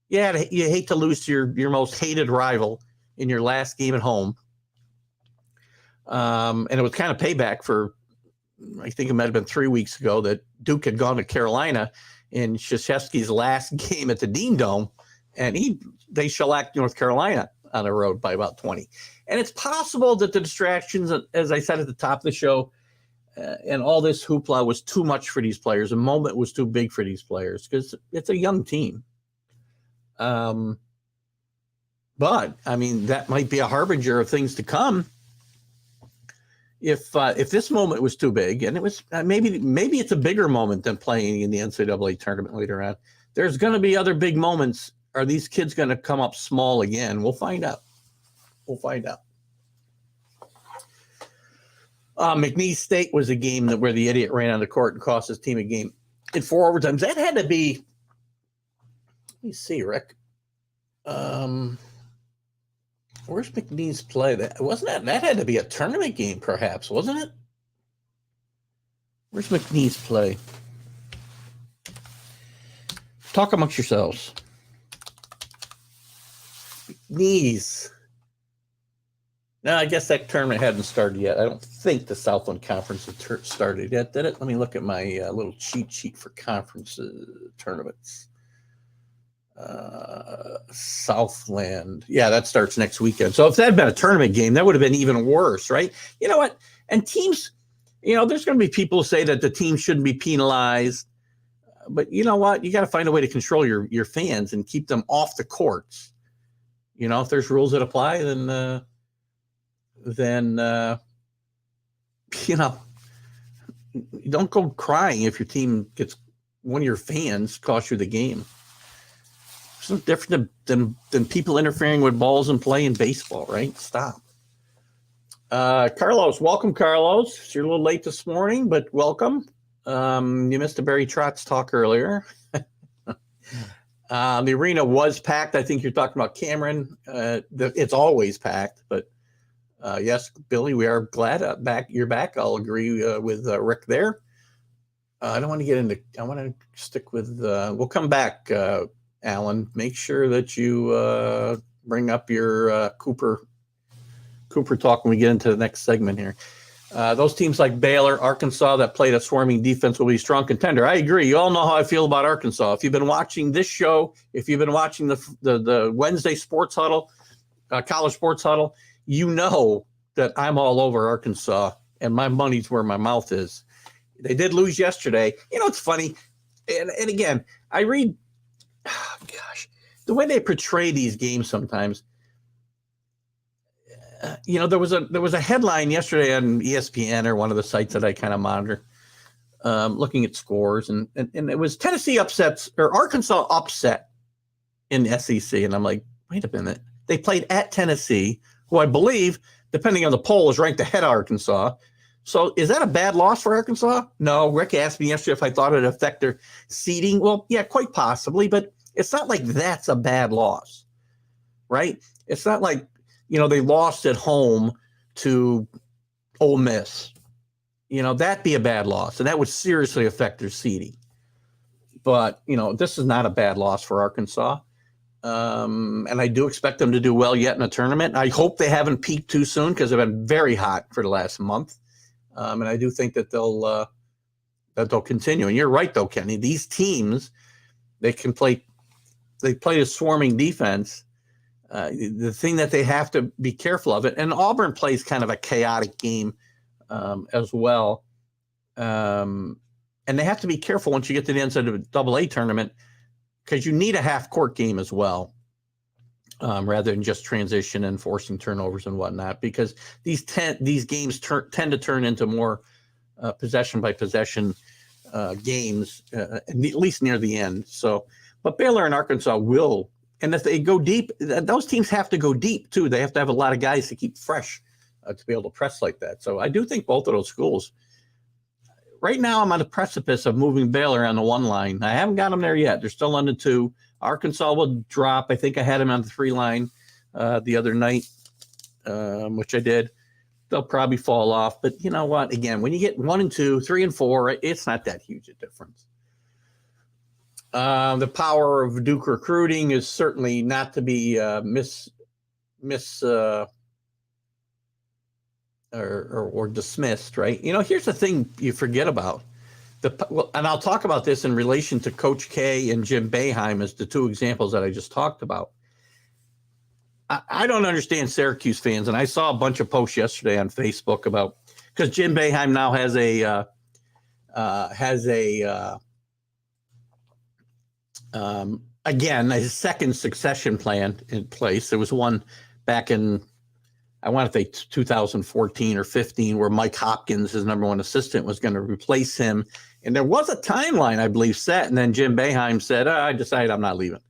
Yeah, you hate to lose to your most hated rival in your last game at home. And it was kind of payback for, I think it might have been 3 weeks ago that Duke had gone to Carolina in Krzyzewski's last game at the Dean Dome, and they shellacked North Carolina on the road by about 20. And it's possible that the distractions, as I said at the top of the show, and all this hoopla was too much for these players. The moment was too big for these players because it's a young team. But I mean, that might be a harbinger of things to come. If this moment was too big, and it was maybe it's a bigger moment than playing in the NCAA tournament later on. There's going to be other big moments. Are these kids going to come up small again? We'll find out. McNeese State was a game where the idiot ran on the court and cost his team a game in 4 overtimes. That had to be. Let me see, Rick. Where's McNeese play? That had to be a tournament game, perhaps, wasn't it? Where's McNeese play? Talk amongst yourselves. McNeese. No, I guess that tournament hadn't started yet. I don't think the Southland Conference had started yet, did it? Let me look at my little cheat sheet for conference tournaments. Southland. Yeah, that starts next weekend. So if that had been a tournament game, that would have been even worse, right? You know what? And teams, there's going to be people who say that the team shouldn't be penalized. But you know what? You got to find a way to control your fans and keep them off the courts. If there's rules that apply, then don't go crying if your team gets one of your fans cost you the game. It's no different than people interfering with balls and play in baseball, right? Stop. Carlos, welcome, Carlos. You're a little late this morning, but welcome. You missed a Barry Trotz talk earlier. The arena was packed. I think you're talking about Cameron. It's always packed, but yes, Billy, we are glad you're back. I'll agree with Rick there. I don't want to get into. I want to stick with. We'll come back, Alan. Make sure that you bring up your Cooper talk when we get into the next segment here. Those teams like Baylor, Arkansas that played a swarming defense will be a strong contender. I agree. You all know how I feel about Arkansas. If you've been watching this show, if you've been watching the Wednesday Sports Huddle, College Sports Huddle, you know that I'm all over Arkansas, and my money's where my mouth is. They did lose yesterday. It's funny. And again, I read, the way they portray these games sometimes. There was a headline yesterday on ESPN or one of the sites that I kind of monitor, looking at scores, and it was Tennessee upsets or Arkansas upset in the SEC, and I'm like, wait a minute. They played at Tennessee, who I believe, depending on the poll, is ranked ahead of Arkansas. So is that a bad loss for Arkansas? No. Rick asked me yesterday if I thought it'd affect their seeding. Well, yeah, quite possibly, but it's not like that's a bad loss, right? It's not like, they lost at home to Ole Miss. That'd be a bad loss, and that would seriously affect their seeding. But, this is not a bad loss for Arkansas. And I do expect them to do well yet in a tournament. I hope they haven't peaked too soon because they've been very hot for the last month. And I do think that they'll continue. And you're right, though, Kenny. These teams, they play a swarming defense. The thing that they have to be careful of it, and Auburn plays kind of a chaotic game as well. And they have to be careful once you get to the NCAA tournament, because you need a half-court game as well, rather than just transition and forcing turnovers and whatnot, because these games tend to turn into more possession-by-possession games, at least near the end. So, but Baylor and Arkansas will, and if they go deep, those teams have to go deep, too. They have to have a lot of guys to keep fresh to be able to press like that. So I do think both of those schools. Right now, I'm on the precipice of moving Baylor on the 1 line. I haven't got them there yet. They're still on the 2. Arkansas will drop. I think I had them on the 3 line the other night, which I did. They'll probably fall off. But you know what? Again, when you get 1 and 2, 3 and 4, it's not that huge a difference. The power of Duke recruiting is certainly not to be or dismissed, right? Here's the thing you forget about. And I'll talk about this in relation to Coach K and Jim Boeheim as the 2 examples that I just talked about. I don't understand Syracuse fans, and I saw a bunch of posts yesterday on Facebook about, because Jim Boeheim now has a second succession plan in place. There was one back in, I want to say 2014 or 15, where Mike Hopkins, his number 1 assistant, was going to replace him. And there was a timeline, I believe, set. And then Jim Boeheim said, I decided I'm not leaving.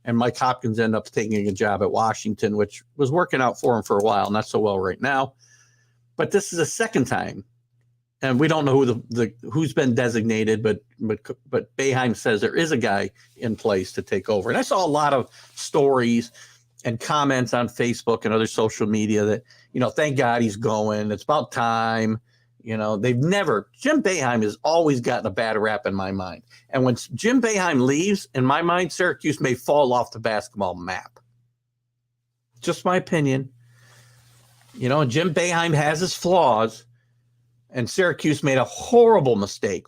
And Mike Hopkins ended up taking a job at Washington, which was working out for him for a while, not so well right now. But this is a second time. And we don't know who's been designated, but Boeheim says there is a guy in place to take over. And I saw a lot of stories and comments on Facebook and other social media that, thank God he's going. It's about time. Jim Boeheim has always gotten a bad rap in my mind. And when Jim Boeheim leaves, in my mind, Syracuse may fall off the basketball map. Just my opinion. Jim Boeheim has his flaws, and Syracuse made a horrible mistake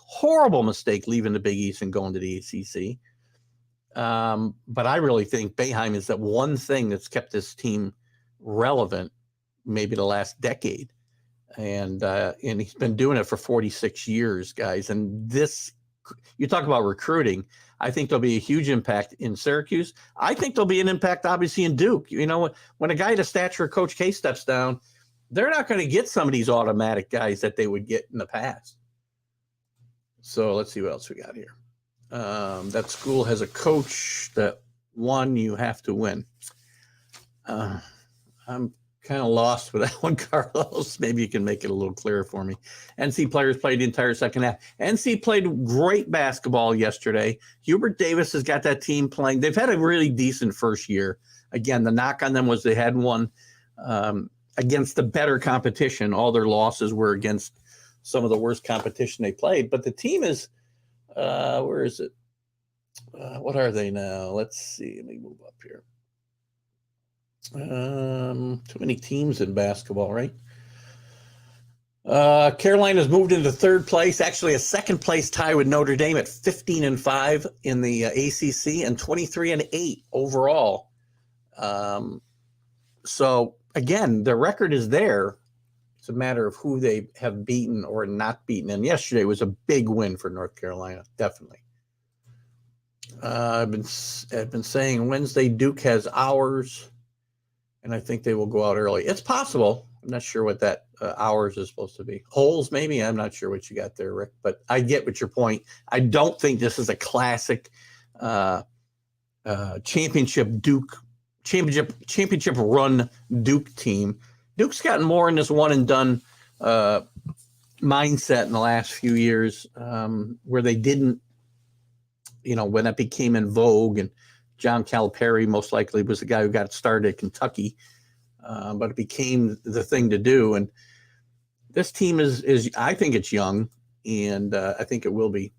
leaving the Big East and going to the ACC. But I really think Boeheim is that one thing that's kept this team relevant, maybe the last decade. And he's been doing it for 46 years, guys. And you talk about recruiting. I think there'll be a huge impact in Syracuse. I think there'll be an impact, obviously, in Duke. When a guy the stature of Coach K steps down, they're not going to get some of these automatic guys that they would get in the past. So let's see what else we got here. That school has a coach that won, you have to win. I'm kind of lost with that one, Carlos. Maybe you can make it a little clearer for me. NC players played the entire second half. NC played great basketball yesterday. Hubert Davis has got that team playing. They've had a really decent first year. Again, the knock on them was they had won against the better competition. All their losses were against some of the worst competition they played. But the team is, where is it? What are they now? Let's see. Let me move up here. Too many teams in basketball, right? Carolina's moved into third place, actually a second place tie with Notre Dame at 15-5 in the ACC and 23-8 overall. So again, the record is there. It's a matter of who they have beaten or not beaten. And yesterday was a big win for North Carolina, definitely. I've been saying Wednesday Duke has hours, and I think they will go out early. It's possible. I'm not sure what that hours is supposed to be. Holes, maybe. I'm not sure what you got there, Rick. But I get what your point. I don't think this is a classic championship run Duke team. Duke's gotten more in this one and done mindset in the last few years, where they didn't, when that became in vogue, and John Calipari most likely was the guy who got started at Kentucky, but it became the thing to do. And this team is I think it's young, and I think it will be.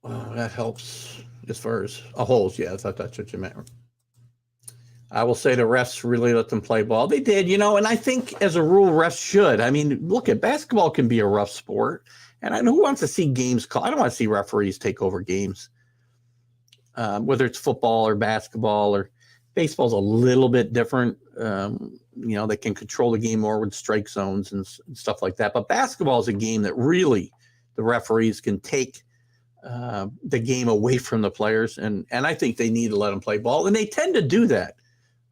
That helps as far as holes. Yeah, I thought that's what you meant. I will say the refs really let them play ball. They did, and I think as a rule, refs should. I mean, look, at basketball can be a rough sport. And I know who wants to see games called. I don't want to see referees take over games, whether it's football or basketball or baseball's a little bit different. They can control the game more with strike zones and stuff like that. But basketball is a game that really the referees can take the game away from the players. And I think they need to let them play ball. And they tend to do that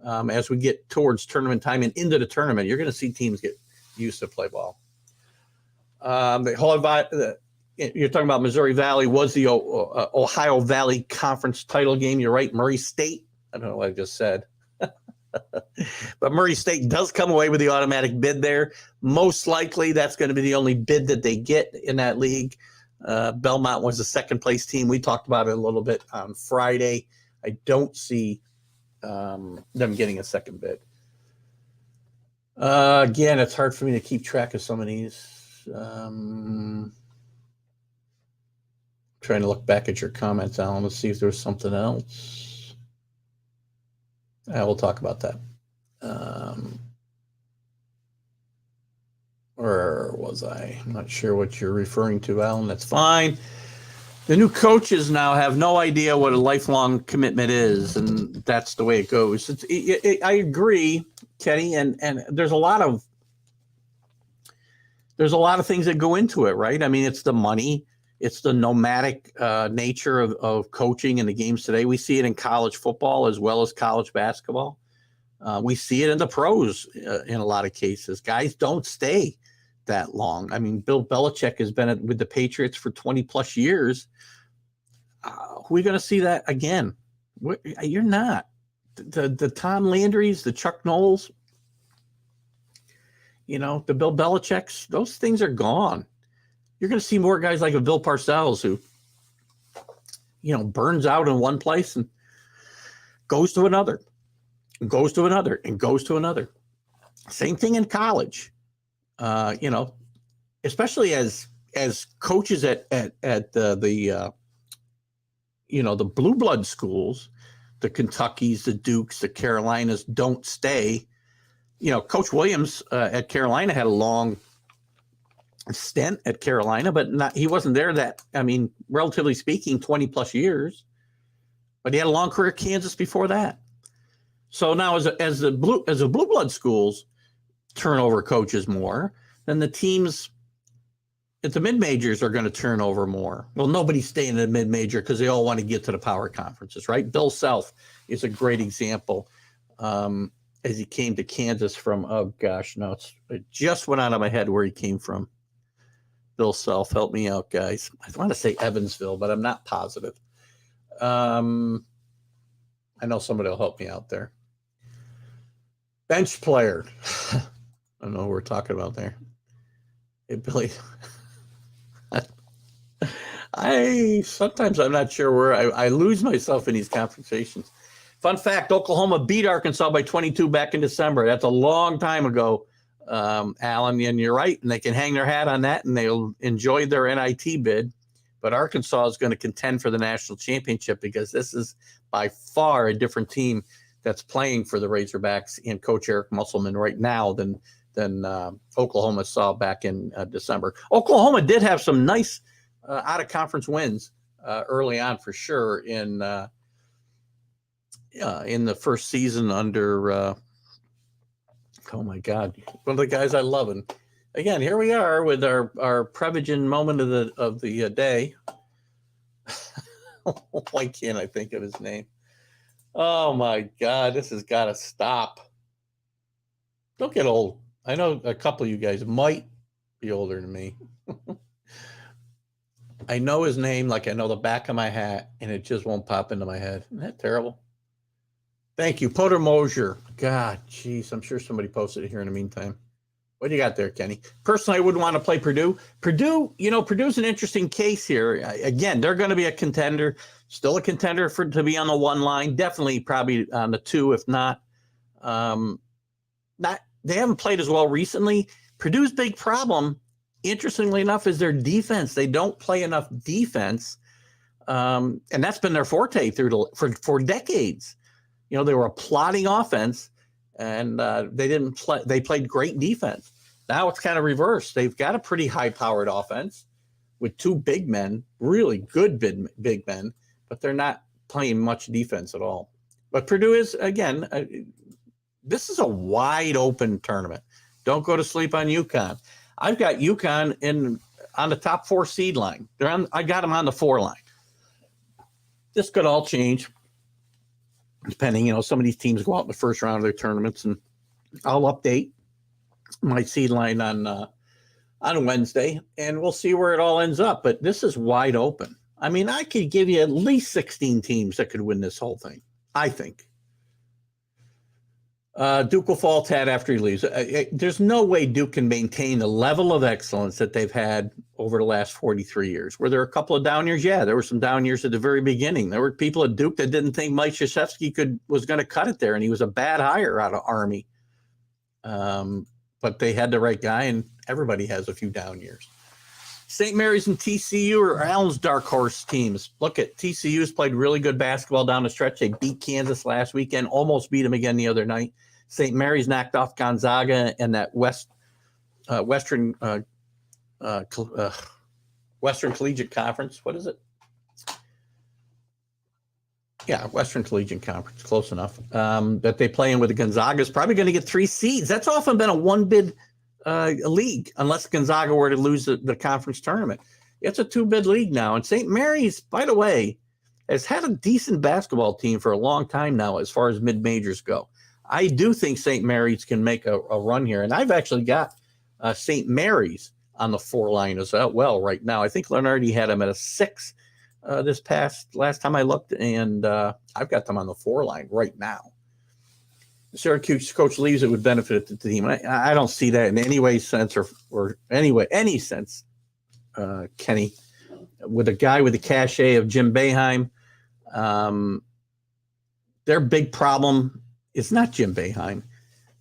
as we get towards tournament time and into the tournament. You're going to see teams get used to play ball. You're talking about Missouri Valley was the Ohio Valley Conference title game. You're right. Murray State. I don't know what I just said. But Murray State does come away with the automatic bid there. Most likely that's going to be the only bid that they get in that league. Belmont was the second place team. We talked about it a little bit on Friday. I don't see them getting a second bid. Again, it's hard for me to keep track of some of these. Trying to look back at your comments, Alan, to see if there's something else. We'll talk about that. Or was I? I'm not sure what you're referring to, Alan. That's fine. The new coaches now have no idea what a lifelong commitment is, and that's the way it goes. I agree, Kenny, and there's a lot of things that go into it, right? I mean, it's the money, it's the nomadic nature of coaching in the games today. We see it in college football as well as college basketball. We see it in the pros in a lot of cases. Guys don't stay that long. I mean, Bill Belichick has been with the Patriots for 20 plus years. Are we going to see that again? You're not. The Tom Landrys, the Chuck Knowles, the Bill Belichicks, those things are gone. You're going to see more guys like a Bill Parcells who, burns out in one place and goes to another, and goes to another, and goes to another. Same thing in college. Especially as coaches at the blue blood schools, the Kentuckys, the Dukes, the Carolinas don't stay. Coach Williams at Carolina had a long stint at Carolina, but he wasn't there relatively speaking, 20 plus years. But he had a long career at Kansas before that. So now as the blue blood schools turn over coaches more, then the teams at the mid-majors are going to turn over more. Well, nobody's staying in the mid-major because they all want to get to the power conferences, right? Bill Self is a great example. As he came to Kansas from, it just went out of my head where he came from. Bill Self, help me out, guys. I want to say Evansville, but I'm not positive. I know somebody will help me out there. Bench player. I don't know who we're talking about there. Hey, Billy. Sometimes I'm not sure where I lose myself in these conversations. Fun fact, Oklahoma beat Arkansas by 22 back in December. That's a long time ago, Alan, and you're right. And they can hang their hat on that, and they'll enjoy their NIT bid. But Arkansas is going to contend for the national championship because this is by far a different team that's playing for the Razorbacks and Coach Eric Musselman right now than Oklahoma saw back in December. Oklahoma did have some nice out-of-conference wins early on for sure in the first season under Oh my God, one of the guys I love. And again, here we are with our Prevagen moment of the day. Why can't I think of his name? Oh my God, this has got to stop. Don't get old. I know a couple of you guys might be older than me. I know his name like I know the back of my hat, and it just won't pop into my head. Isn't that terrible? Thank you, Potter Mosier. God, jeez, I'm sure somebody posted it here in the meantime. What do you got there, Kenny? Personally, I wouldn't want to play Purdue. Purdue's an interesting case here. Again, they're going to be a contender, still a contender to be on the one line. Definitely, probably on the two, if not. They haven't played as well recently. Purdue's big problem, interestingly enough, is their defense. They don't play enough defense, and that's been their forte for decades. They were a plotting offense, and they didn't play. They played great defense. Now it's kind of reversed. They've got a pretty high-powered offense with two big men, really good big men, but they're not playing much defense at all. But Purdue is, again, this is a wide-open tournament. Don't go to sleep on UConn. I've got UConn on the top 4 seed line. I got them on the 4 line. This could all change, depending. Some of these teams go out in the first round of their tournaments, and I'll update my seed line on Wednesday, and we'll see where it all ends up. But this is wide open. I mean, I could give you at least 16 teams that could win this whole thing, I think. Duke will fall tad after he leaves. There's no way Duke can maintain the level of excellence that they've had over the last 43 years. Were there a couple of down years? Yeah, there were some down years at the very beginning. There were people at Duke that didn't think Mike Krzyzewski was going to cut it there, and he was a bad hire out of Army. But they had the right guy, and everybody has a few down years. St. Mary's and TCU are Allen's dark horse teams. Look at TCU's played really good basketball down the stretch. They beat Kansas last weekend, almost beat them again the other night. St. Mary's knocked off Gonzaga and that Western Collegiate Conference. What is it? Yeah, Western Collegiate Conference, close enough. That they play in with the Gonzaga is probably going to get 3 seeds. That's often been a one-bid league, unless Gonzaga were to lose the conference tournament. It's a 2-bid league now. And St. Mary's, by the way, has had a decent basketball team for a long time now as far as mid-majors go. I do think St. Mary's can make a run here. And I've actually got St. Mary's on the 4 line as well right now. I think Lenardi had them at a 6 last time I looked, and I've got them on the 4 line right now. Syracuse coach leaves, it would benefit the team. I don't see that in any way, sense, or any sense, Kenny, with a guy with the cachet of Jim Boeheim. Their big problem is not Jim Boeheim.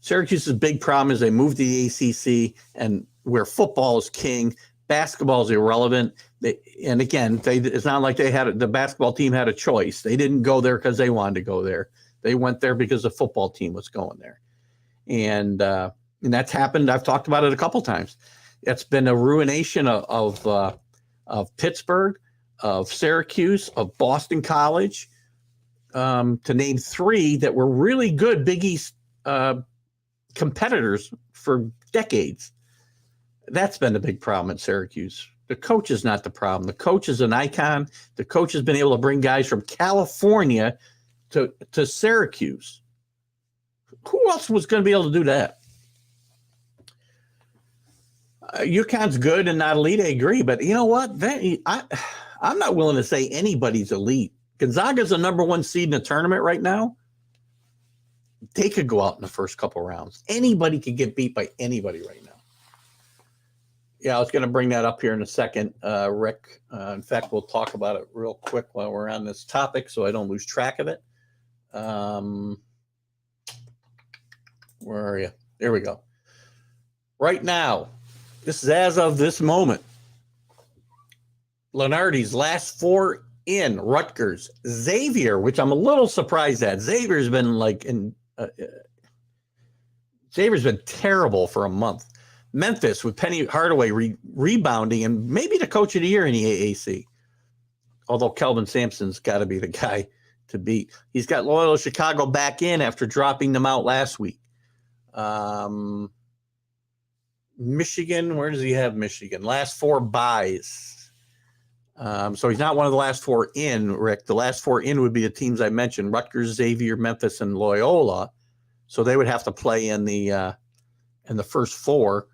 Syracuse's big problem is they moved to the ACC, and where football is king, basketball is irrelevant. It's not like the basketball team had a choice. They didn't go there because they wanted to go there. They went there because the football team was going there. And that's happened. I've talked about it a couple times. It's been a ruination of Pittsburgh, of Syracuse, of Boston College, to name 3 that were really good Big East competitors for decades. That's been the big problem at Syracuse. The coach is not the problem. The coach is an icon. The coach has been able to bring guys from California to Syracuse. Who else was going to be able to do that? UConn's good and not elite, I agree. But you know what? I'm not willing to say anybody's elite. Gonzaga's the number 1 seed in the tournament right now. They could go out in the first couple rounds. Anybody could get beat by anybody right now. Yeah, I was going to bring that up here in a second, Rick. In fact, we'll talk about it real quick while we're on this topic so I don't lose track of it. Where are you? There we go. Right now, this is as of this moment. Lenardi's last 4 in: Rutgers, Xavier, which I'm a little surprised at. Xavier's been Xavier's been terrible for a month. Memphis with Penny Hardaway rebounding and maybe the coach of the year in the AAC. Although Kelvin Sampson's got to be the guy to beat. He's got Loyola Chicago back in after dropping them out last week. Michigan, where does he have Michigan? Last 4 buys. So he's not one of the last 4 in, Rick. The last 4 in would be the teams I mentioned: Rutgers, Xavier, Memphis, and Loyola. So they would have to play in the first 4.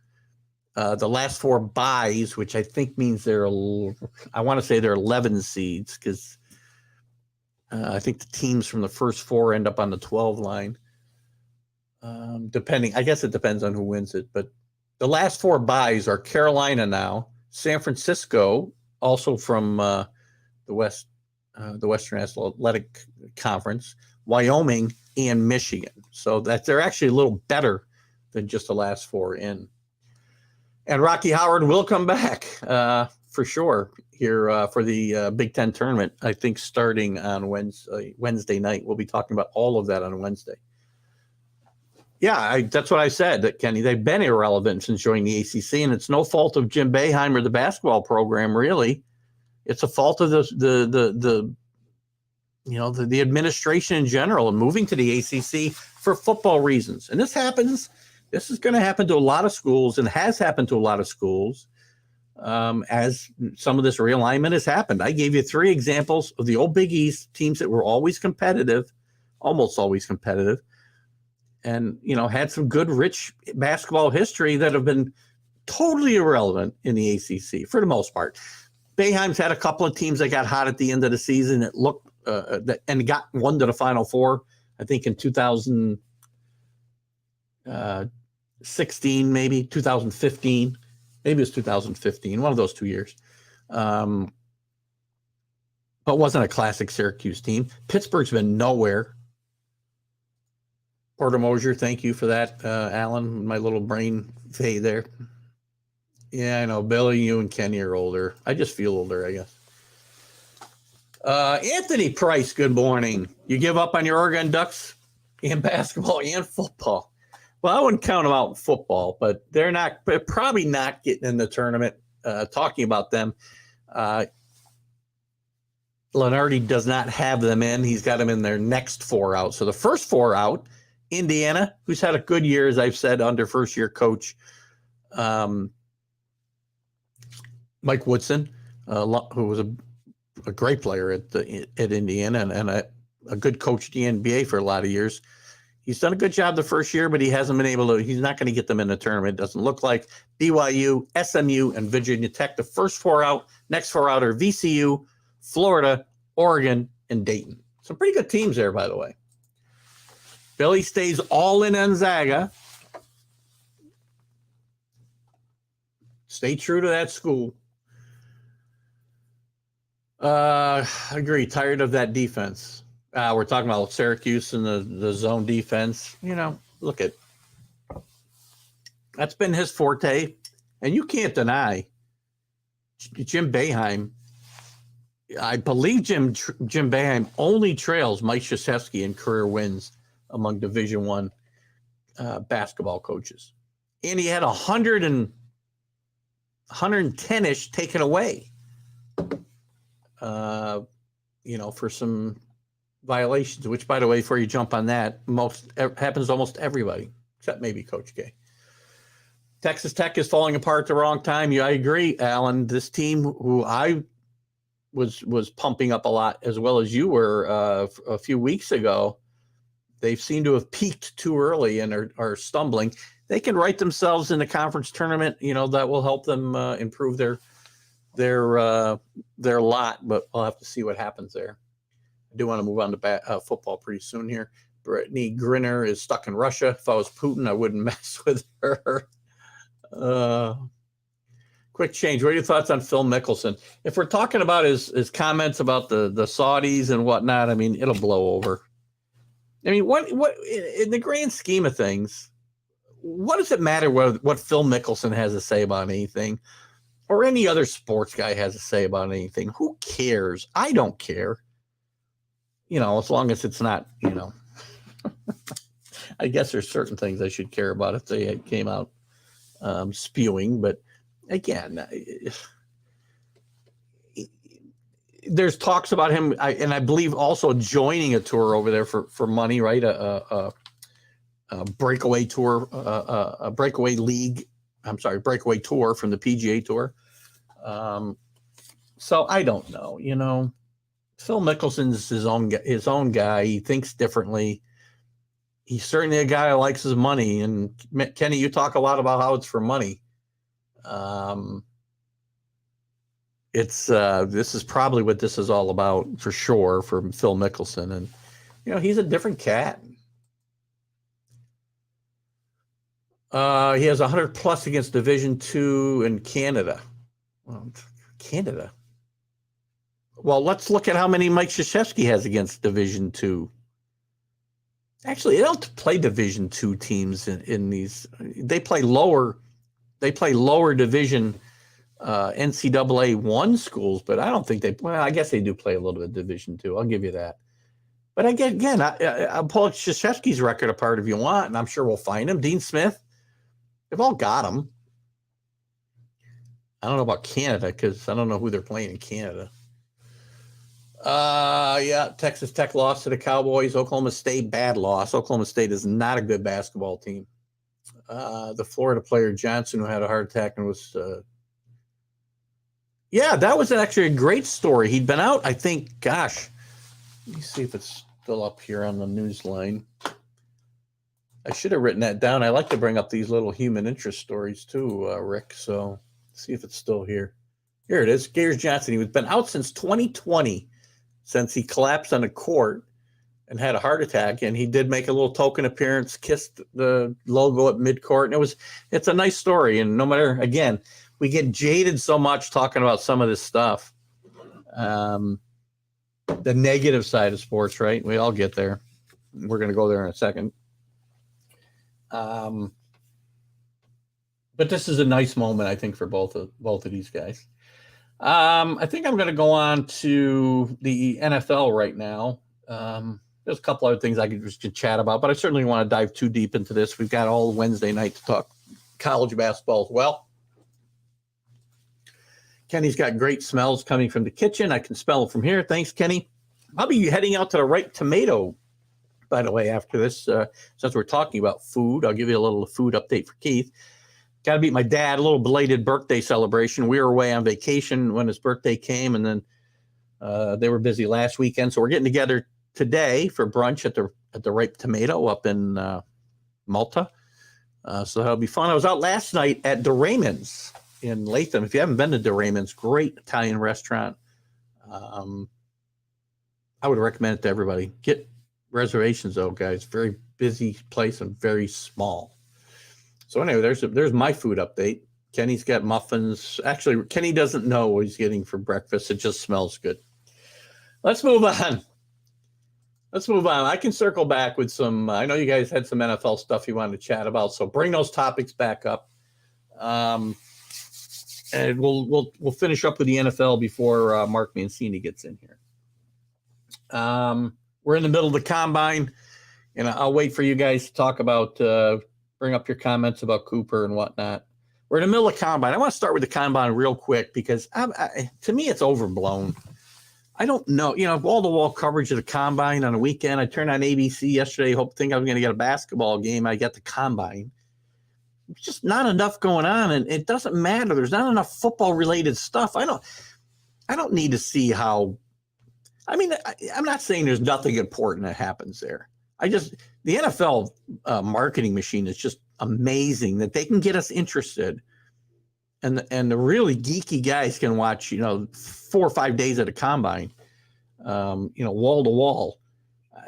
The last 4 buys, which I think means I want to say they're 11 seeds, because I think the teams from the first 4 end up on the 12 line. Depending, I guess it depends on who wins it. But the last 4 buys are Carolina now, San Francisco, also from the Western Athletic Conference, Wyoming, and Michigan. So that they're actually a little better than just the last 4 in. And Rocky Howard will come back for sure here for the Big Ten tournament, I think starting on Wednesday night. We'll be talking about all of that on Wednesday. Yeah, that's what I said, Kenny. They've been irrelevant since joining the ACC, and it's no fault of Jim Boeheim or the basketball program, really. It's a fault of the administration in general and moving to the ACC for football reasons. And this is going to happen to a lot of schools, and has happened to a lot of schools as some of this realignment has happened. I gave you 3 examples of the old Big East teams that were always competitive, almost always competitive, and, had some good, rich basketball history that have been totally irrelevant in the ACC for the most part. Boeheim's had a couple of teams that got hot at the end of the season that looked and got one to the Final Four, I think in 2016, maybe 2015, maybe it was 2015, one of those 2 years. But wasn't a classic Syracuse team. Pittsburgh's been nowhere. Porter Mosier, thank you for that, Alan. My little brain fade there. Yeah, I know. Billy, you and Kenny are older. I just feel older, I guess. Anthony Price, good morning. You give up on your Oregon Ducks in basketball and football? Well, I wouldn't count them out in football, but they're probably not getting in the tournament. Talking about them, Lenardi does not have them in. He's got them in their next 4 out. So the first 4 out, Indiana, who's had a good year, as I've said, under first-year coach Mike Woodson, who was a great player at Indiana and a good coach at the NBA for a lot of years. He's done a good job the first year, but he hasn't been able to. He's not going to get them in the tournament. It doesn't look like. BYU, SMU, and Virginia Tech. The first 4 out. Next 4 out are VCU, Florida, Oregon, and Dayton. Some pretty good teams there, by the way. Billy stays all in Gonzaga. Stay true to that school. I agree. Tired of that defense. We're talking about Syracuse and the zone defense. Look at that's been his forte, and you can't deny Jim Boeheim. I believe Jim Boeheim only trails Mike Krzyzewski in career wins among Division I basketball coaches, and he had 110-ish taken away. For some violations, which, by the way, before you jump on that, happens to almost everybody, except maybe Coach K. Texas Tech is falling apart at the wrong time. I agree, Alan. This team, who I was pumping up a lot, as well as you were a few weeks ago, they seem to have peaked too early and are stumbling. They can right themselves in the conference tournament. That will help them improve their lot, but we'll have to see what happens there. I do want to move on to football pretty soon here. Brittany Grinner is stuck in Russia. If I was Putin, I wouldn't mess with her. Quick change. What are your thoughts on Phil Mickelson? If we're talking about his comments about the Saudis and whatnot, I mean, it'll blow over. I mean, what in the grand scheme of things, what does it matter what Phil Mickelson has to say about anything? Or any other sports guy has to say about anything? Who cares? I don't care. As long as it's not, I guess there's certain things I should care about if they came out spewing. But again, there's talks about him, and I believe also joining a tour over there for money, right? A breakaway tour, a breakaway league. I'm sorry, breakaway tour from the PGA Tour. So I don't know. Phil Mickelson's his own guy. He thinks differently. He's certainly a guy who likes his money. And Kenny, you talk a lot about how it's for money. This is probably what this is all about for sure for Phil Mickelson. And, he's a different cat. He has 100 plus against Division II in Canada. Well, Canada. Well, let's look at how many Mike Krzyzewski has against Division II. Actually, they don't play Division II teams in these. They play lower division NCAA 1 schools, but I don't think I guess they do play a little bit of Division II. I'll give you that. But I'll pull Krzyzewski's record apart if you want, and I'm sure we'll find him. Dean Smith, they've all got him. I don't know about Canada because I don't know who they're playing in Canada. Texas Tech lost to the Cowboys. Oklahoma State, bad loss. Oklahoma State is not a good basketball team. The Florida player Johnson, who had a heart attack and was, that was actually a great story. He'd been out, I think, let me see if it's still up here on the news line. I should have written that down. I like to bring up these little human interest stories too, Rick. So see if it's still here. Here it is. Gaius Johnson. He's been out since 2020. Since he collapsed on the court and had a heart attack, and he did make a little token appearance, kissed the logo at midcourt, and it's a nice story. And no matter, again, we get jaded so much talking about some of this stuff, the negative side of sports, right? We all get there. We're going to go there in a second. But this is a nice moment, I think, for both of these guys. I think I'm going to go on to the NFL right now. There's a couple other things I could just chat about, but I certainly want to dive too deep into this. We've got all Wednesday night to talk college basketball as well. Kenny's got great smells coming from the kitchen. I can smell it from here. Thanks, Kenny. I'll be heading out to the Ripe Tomato, by the way, after this. Since we're talking about food, I'll give you a little food update for Keith. Got to beat my dad, a little belated birthday celebration. We were away on vacation when his birthday came, and then they were busy last weekend. So we're getting together today for brunch at the Ripe Tomato up in Malta. So that'll be fun. I was out last night at De Raymond's in Latham. If you haven't been to De Raymond's, great Italian restaurant. I would recommend it to everybody. Get reservations, though, guys. Very busy place and very small. So anyway, there's my food update. Kenny's got muffins. Actually, Kenny doesn't know what he's getting for breakfast. It just smells good. Let's move on. I can circle back with some. I know you guys had some NFL stuff you wanted to chat about, so bring those topics back up. And we'll finish up with the NFL before Mark Mancini gets in here. We're in the middle of the combine, and I'll wait for you guys to talk about. Bring up your comments about Cooper and whatnot. We're in the middle of combine. I want to start with the combine real quick because to me it's overblown. I don't know, wall-to-wall coverage of the combine on a weekend. I turned on ABC yesterday, think I was going to get a basketball game. I got the combine. There's just not enough going on, and it doesn't matter. There's not enough football-related stuff. I don't need to see how. I mean, I'm not saying there's nothing important that happens there. The NFL marketing machine is just amazing that they can get us interested, and the really geeky guys can watch 4 or 5 days at a combine, wall to wall,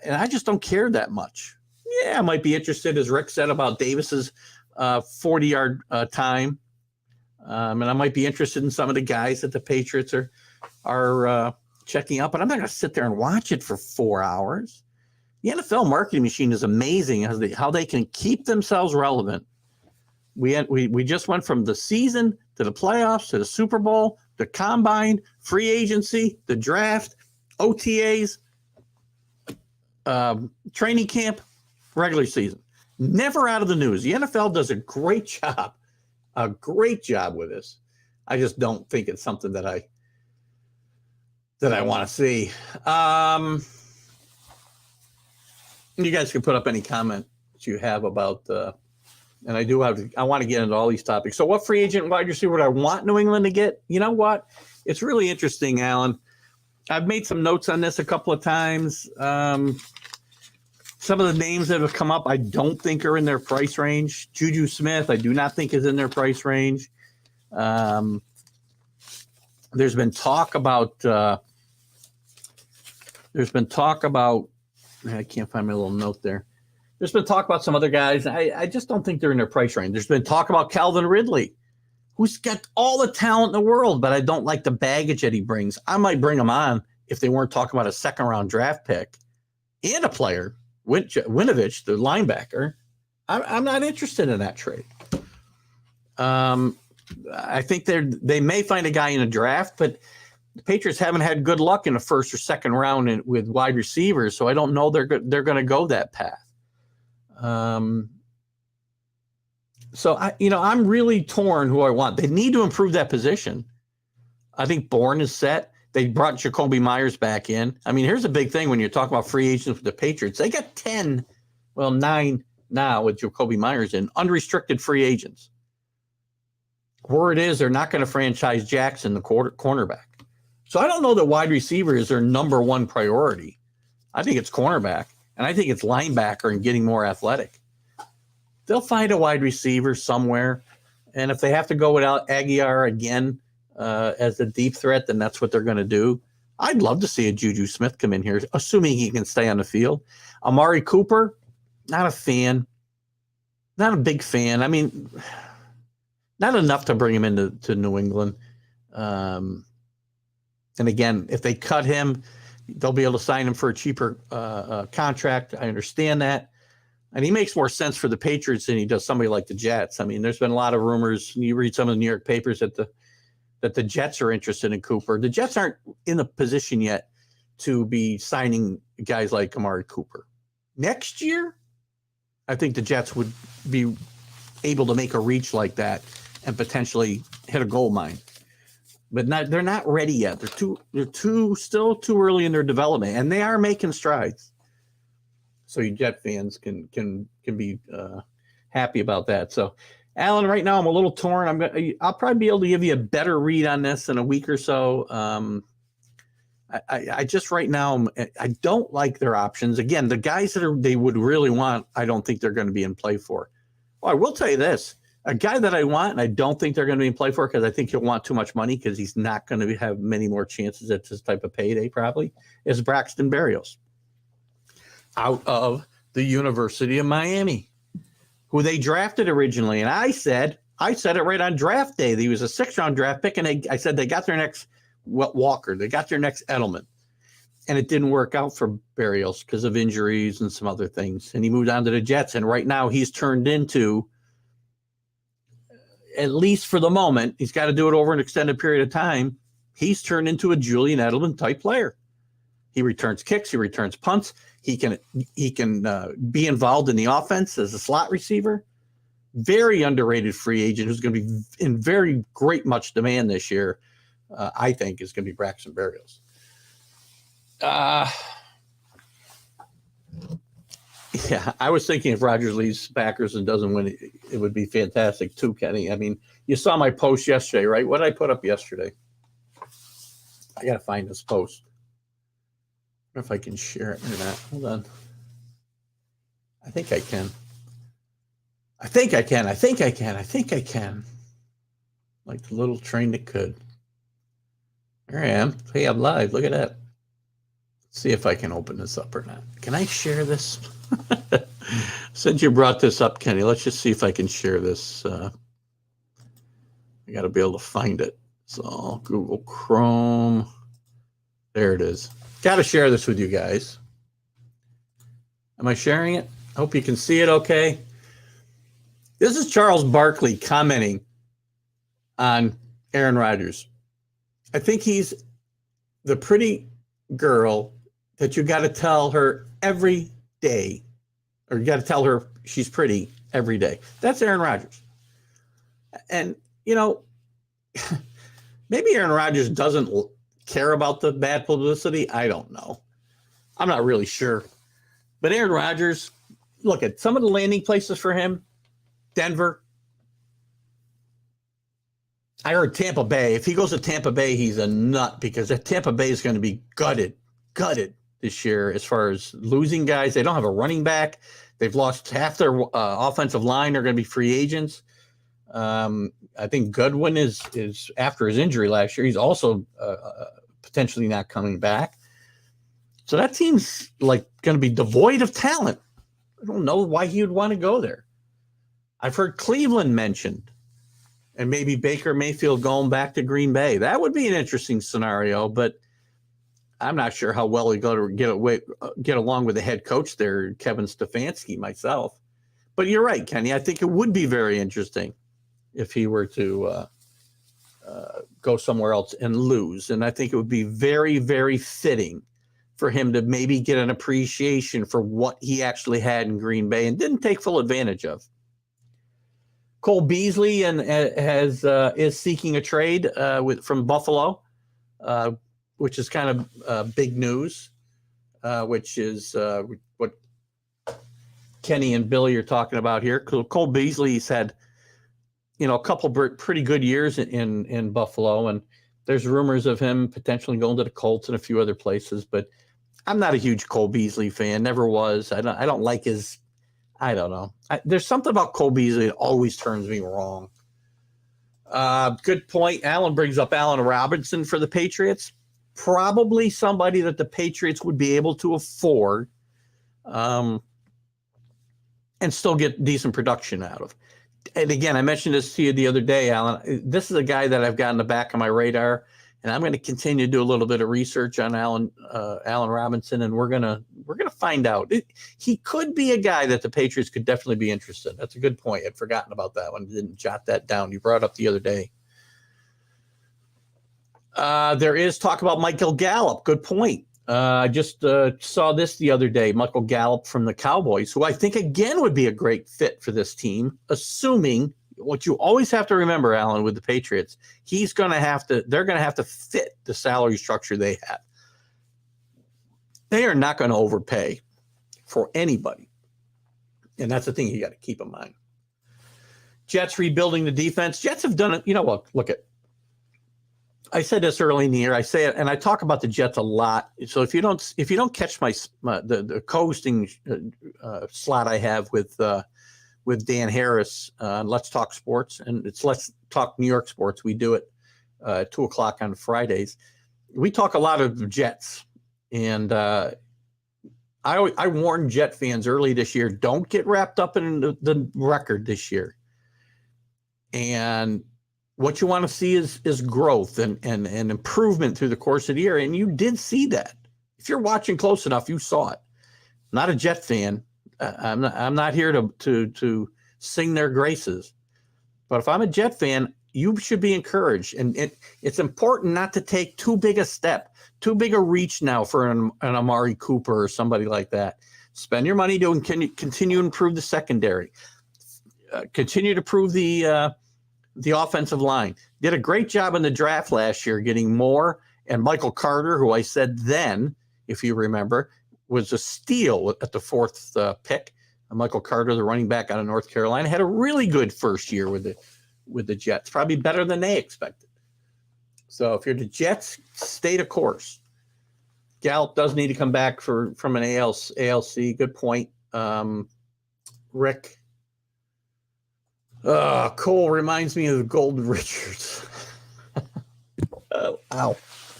and I just don't care that much. Yeah, I might be interested, as Rick said, about Davis's 40-yard time, and I might be interested in some of the guys that the Patriots are checking out, but I'm not going to sit there and watch it for 4 hours. The NFL marketing machine is amazing how they can keep themselves relevant. We just went from the season to the playoffs to the Super Bowl, the combine, free agency, the draft, OTAs, training camp, regular season. Never out of the news. The NFL does a great job with this. I just don't think it's something that I want to see. You guys can put up any comments that you have about and I want to get into all these topics. So what free agent wide receiver would I want New England to get? You know what? It's really interesting, Alan. I've made some notes on this a couple of times. Some of the names that have come up, I don't think are in their price range. Juju Smith, I do not think is in their price range. There's been talk about I can't find my little note there. There's been talk about some other guys. I just don't think they're in their price range. There's been talk about Calvin Ridley, who's got all the talent in the world, but I don't like the baggage that he brings. I might bring him on if they weren't talking about a second-round draft pick and a player, Winovich, the linebacker. I'm not interested in that trade. I think they may find a guy in a draft, but the Patriots haven't had good luck in the first or second round with wide receivers, so I don't know they're going to go that path. So I'm really torn who I want. They need to improve that position. I think Bourne is set. They brought Jacoby Myers back in. I mean, here's a big thing when you're talking about free agents with the Patriots. They got 9 now with Jacoby Myers in, unrestricted free agents. Word is they're not going to franchise Jackson, the cornerback. So I don't know that wide receiver is their number one priority. I think it's cornerback, and I think it's linebacker and getting more athletic. They'll find a wide receiver somewhere, and if they have to go without Aguiar again as a deep threat, then that's what they're going to do. I'd love to see a Juju Smith come in here, assuming he can stay on the field. Amari Cooper, not a fan. Not a big fan. I mean, not enough to bring him into New England. And again, if they cut him, they'll be able to sign him for a cheaper contract. I understand that. And he makes more sense for the Patriots than he does somebody like the Jets. I mean, there's been a lot of rumors. You read some of the New York papers that the Jets are interested in Cooper. The Jets aren't in a position yet to be signing guys like Amari Cooper. Next year, I think the Jets would be able to make a reach like that and potentially hit a gold mine. But they're not ready yet. They're still too early in their development, and they are making strides. So you Jet fans can be happy about that. So, Alan, right now I'm a little torn. I'll probably be able to give you a better read on this in a week or so. I just right now I don't like their options. Again, the guys that they would really want, I don't think they're going to be in play for. Well, I will tell you this: a guy that I want, and I don't think they're going to be in play for because I think he'll want too much money because he's not going to have many more chances at this type of payday. Probably is Braxton Berrios out of the University of Miami, who they drafted originally. And I said it right on draft day. He was a 6th-round draft pick, and I said they got their next Walker. They got their next Edelman. And it didn't work out for Berrios because of injuries and some other things. And he moved on to the Jets. And right now he's turned into, at least for the moment, he's got to do it over an extended period of time, he's turned into a Julian Edelman type player. He returns kicks. He returns punts. He can be involved in the offense as a slot receiver. Very underrated free agent who's going to be in very great much demand this year. I think is going to be Braxton Berrios. Yeah, I was thinking if Rodgers leaves Packers and doesn't win, it would be fantastic too, Kenny. I mean, you saw my post yesterday, right? What did I put up yesterday? I got to find this post. I don't know if I can share it or not. Hold on. I think I can. Like the little train that could. There I am. Hey, I'm live. Look at that. Let's see if I can open this up or not. Can I share this? Since you brought this up, Kenny, let's just see if I can share this. I got to be able to find it. So Google Chrome. There it is. Got to share this with you guys. Am I sharing it? I hope you can see it okay. This is Charles Barkley commenting on Aaron Rodgers. I think he's the pretty girl that you got to tell her every day, or you got to tell her she's pretty every day. That's Aaron Rodgers. And, maybe Aaron Rodgers doesn't care about the bad publicity. I don't know. I'm not really sure. But Aaron Rodgers, look at some of the landing places for him. Denver. I heard Tampa Bay. If he goes to Tampa Bay, he's a nut because Tampa Bay is going to be gutted this year as far as losing guys. They don't have a running back. They've lost half their offensive line. They're going to be free agents. I think Goodwin is after his injury last year. He's also potentially not coming back. So that team's like going to be devoid of talent. I don't know why he would want to go there. I've heard Cleveland mentioned, and maybe Baker Mayfield going back to Green Bay. That would be an interesting scenario, but I'm not sure how well he'd go to get along with the head coach there, Kevin Stefanski, myself. But you're right, Kenny. I think it would be very interesting if he were to go somewhere else and lose. And I think it would be very, very fitting for him to maybe get an appreciation for what he actually had in Green Bay and didn't take full advantage of. Cole Beasley is seeking a trade from Buffalo, which is kind of big news, which is what Kenny and Billy are talking about here. Cole Beasley's had, a couple pretty good years in Buffalo, and there's rumors of him potentially going to the Colts and a few other places. But I'm not a huge Cole Beasley fan. Never was. I don't like his. I don't know. There's something about Cole Beasley that always turns me wrong. Good point. Alan brings up Allen Robinson for the Patriots. Probably somebody that the Patriots would be able to afford and still get decent production out of. And again, I mentioned this to you the other day, Alan. This is a guy that I've got in the back of my radar, and I'm going to continue to do a little bit of research on Allen Robinson, and we're gonna find out. He could be a guy that the Patriots could definitely be interested in. That's a good point. I'd forgotten about that one. Didn't jot that down. You brought it up the other day. There is talk about Michael Gallup. Good point. I just saw this the other day. Michael Gallup from the Cowboys, who I think again would be a great fit for this team, assuming what you always have to remember, Alan, with the Patriots, they're going to have to fit the salary structure they have. They are not going to overpay for anybody. And that's the thing you got to keep in mind. Jets rebuilding the defense. Jets have done it. You know what? Look at. I said this early in the year. I say it, and I talk about the Jets a lot. So if you don't catch the co-hosting slot I have with Dan Harris on Let's Talk Sports, and it's Let's Talk New York Sports. We do it 2:00 on Fridays. We talk a lot of the Jets, and I warned Jet fans early this year: don't get wrapped up in the record this year. And what you want to see is growth and improvement through the course of the year. And you did see that. If you're watching close enough, you saw it. Not a Jet fan. I'm not here to sing their graces. But if I'm a Jet fan, you should be encouraged. And it's important not to take too big a step, too big a reach now for an Amari Cooper or somebody like that. Spend your money to continue to improve the secondary. Continue to improve the offensive line. Did a great job in the draft last year getting Moore and Michael Carter, who I said then, if you remember, was a steal at the fourth pick. Michael Carter, the running back out of North Carolina, had a really good first year with the Jets, probably better than they expected. So if you're the Jets, stay the course. Gallup does need to come back from an ALC. Good point. Rick. Cole reminds me of the Golden Richards. Ow.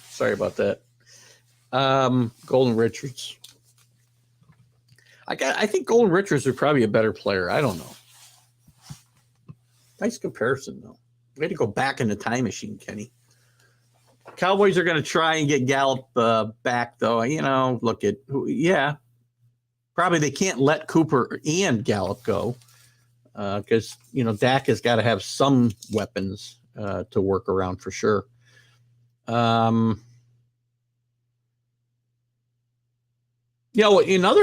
Sorry about that. Golden Richards. I think Golden Richards are probably a better player. I don't know. Nice comparison, though. We had to go back in the time machine, Kenny. Cowboys are going to try and get Gallup back, though. Probably they can't let Cooper and Gallup go. Because, Dak has got to have some weapons to work around for sure. Another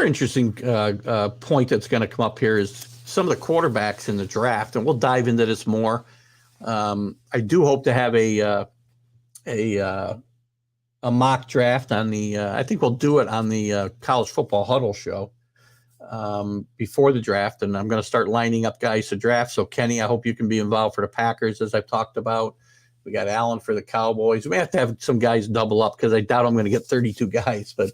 interesting point that's going to come up here is some of the quarterbacks in the draft, and we'll dive into this more. I do hope to have a mock draft on the I think we'll do it on the College Football Huddle show. before the draft, and I'm going to start lining up guys to draft. So, Kenny, I hope you can be involved for the Packers, as I've talked about. We got Allen for the Cowboys. We have to have some guys double up because I doubt I'm going to get 32 guys. But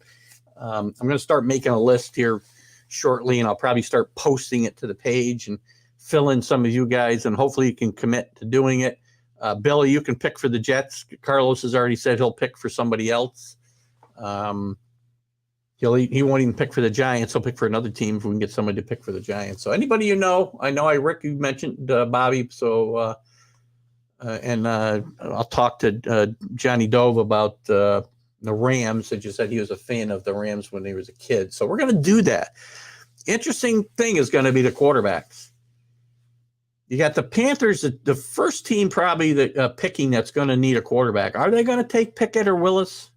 I'm going to start making a list here shortly, and I'll probably start posting it to the page and fill in some of you guys, and hopefully you can commit to doing it. Billy, you can pick for the Jets. Carlos has already said he'll pick for somebody else. He won't even pick for the Giants. He'll pick for another team if we can get somebody to pick for the Giants. So anybody Rick, you mentioned Bobby. So I'll talk to Johnny Dove about the Rams. That you said he was a fan of the Rams when he was a kid. So we're going to do that. Interesting thing is going to be the quarterbacks. You got the Panthers, the first team probably picking that's going to need a quarterback. Are they going to take Pickett or Willis?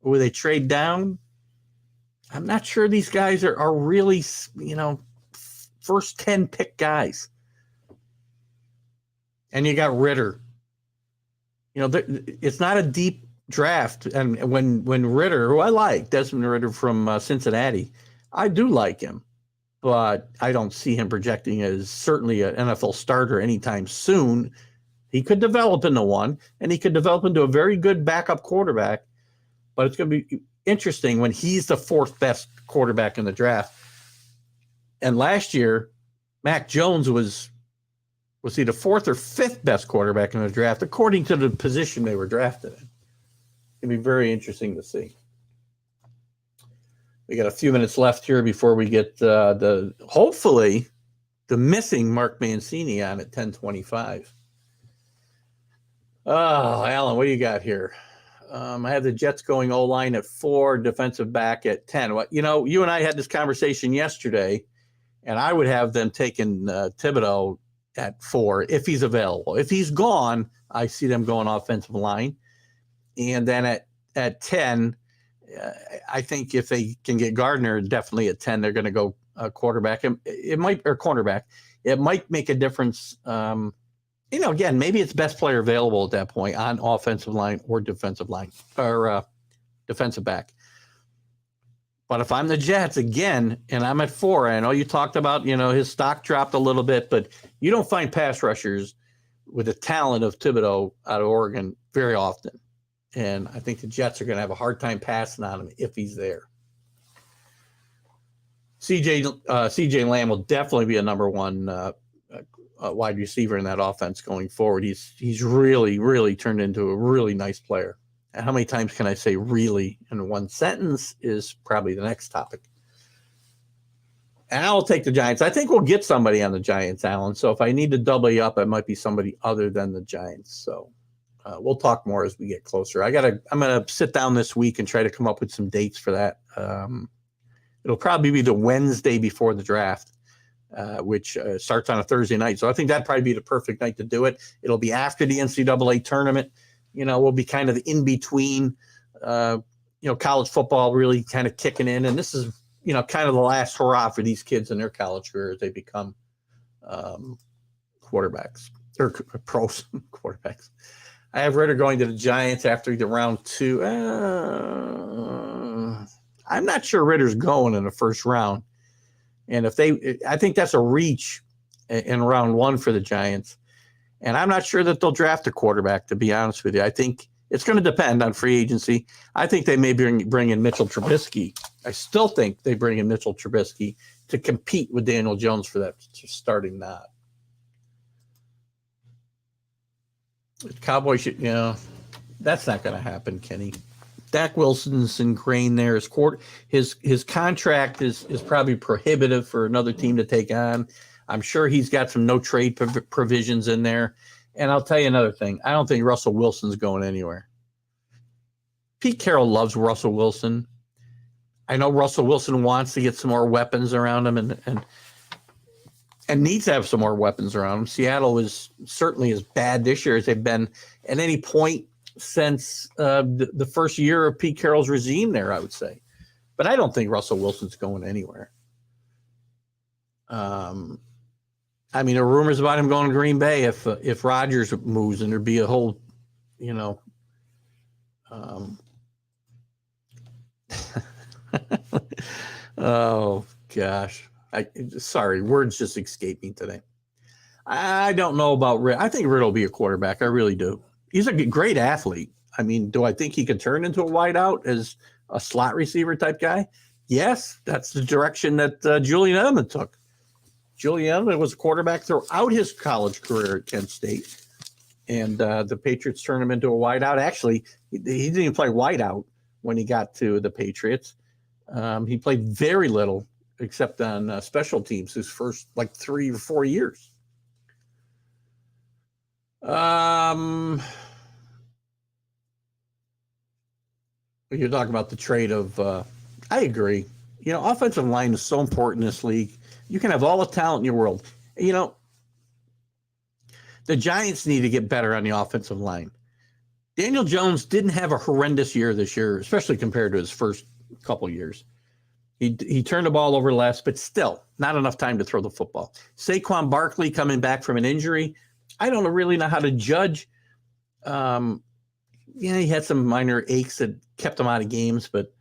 Or will they trade down? I'm not sure these guys are really, first 10 pick guys. And you got Ritter. It's not a deep draft. And when Ritter, who I like, Desmond Ritter from Cincinnati, I do like him. But I don't see him projecting as certainly an NFL starter anytime soon. He could develop into one, and he could develop into a very good backup quarterback. But it's going to be interesting when he's the fourth best quarterback in the draft. And last year, Mac Jones was he the fourth or fifth best quarterback in the draft, according to the position they were drafted in. It'd be very interesting to see. We got a few minutes left here before we get hopefully the missing Mark Mancini on at 10:25. Oh, Alan, what do you got here? I have the Jets going O-line at 4, defensive back at 10. Well, you and I had this conversation yesterday, and I would have them taking Thibodeau at 4 if he's available. If he's gone, I see them going offensive line. And then at 10, I think if they can get Gardner, definitely at 10, they're going to go quarterback. It might, or cornerback. It might make a difference. Again, maybe it's best player available at that point on offensive line or defensive line or defensive back. But if I'm the Jets again, and I'm at 4, I know you talked about, his stock dropped a little bit, but you don't find pass rushers with the talent of Thibodeau out of Oregon very often. And I think the Jets are going to have a hard time passing on him if he's there. CJ Lamb will definitely be a number one wide receiver in that offense going forward. He's really, really turned into a really nice player. And how many times can I say really in one sentence is probably the next topic. And I'll take the Giants. I think we'll get somebody on the Giants, Alan. So if I need to double you up, it might be somebody other than the Giants. So we'll talk more as we get closer. I'm going to sit down this week and try to come up with some dates for that. It'll probably be the Wednesday before the draft, which starts on a Thursday night. So I think that'd probably be the perfect night to do it. It'll be after the NCAA tournament. We'll be kind of in between, college football really kind of kicking in. And this is, kind of the last hurrah for these kids in their college career as they become quarterbacks or pros quarterbacks. I have Ritter going to the Giants after the round 2. I'm not sure Ritter's going in the first round. And I think that's a reach in round 1 for the Giants. And I'm not sure that they'll draft a quarterback, to be honest with you. I think it's going to depend on free agency. I think they may bring in Mitchell Trubisky. I still think they bring in Mitchell Trubisky to compete with Daniel Jones for that starting nod. Cowboys should, that's not going to happen, Kenny. Dak Wilson's ingrained there. His contract is probably prohibitive for another team to take on. I'm sure he's got some no trade provisions in there. And I'll tell you another thing. I don't think Russell Wilson's going anywhere. Pete Carroll loves Russell Wilson. I know Russell Wilson wants to get some more weapons around him and needs to have some more weapons around him. Seattle is certainly as bad this year as they've been at any point since the first year of Pete Carroll's regime there, I would say. But I don't think Russell Wilson's going anywhere. There are rumors about him going to Green Bay if Rodgers moves, and there'd be a whole, oh gosh, Sorry, words just escaped me today. I don't know about Ritt. I think Ritt will be a quarterback. I really do. He's a great athlete. I mean, do I think he could turn into a wideout as a slot receiver type guy? Yes, that's the direction that Julian Edelman took. Julian Edelman was a quarterback throughout his college career at Kent State. And the Patriots turned him into a wideout. Actually, he didn't even play wideout when he got to the Patriots. He played very little, except on special teams, his first 3 or 4 years. You're talking about the trade of, I agree. Offensive line is so important in this league. You can have all the talent in your world. The Giants need to get better on the offensive line. Daniel Jones didn't have a horrendous year this year, especially compared to his first couple years. He turned the ball over less, but still not enough time to throw the football. Saquon Barkley coming back from an injury. I don't really know how to judge. He had some minor aches that kept him out of games, but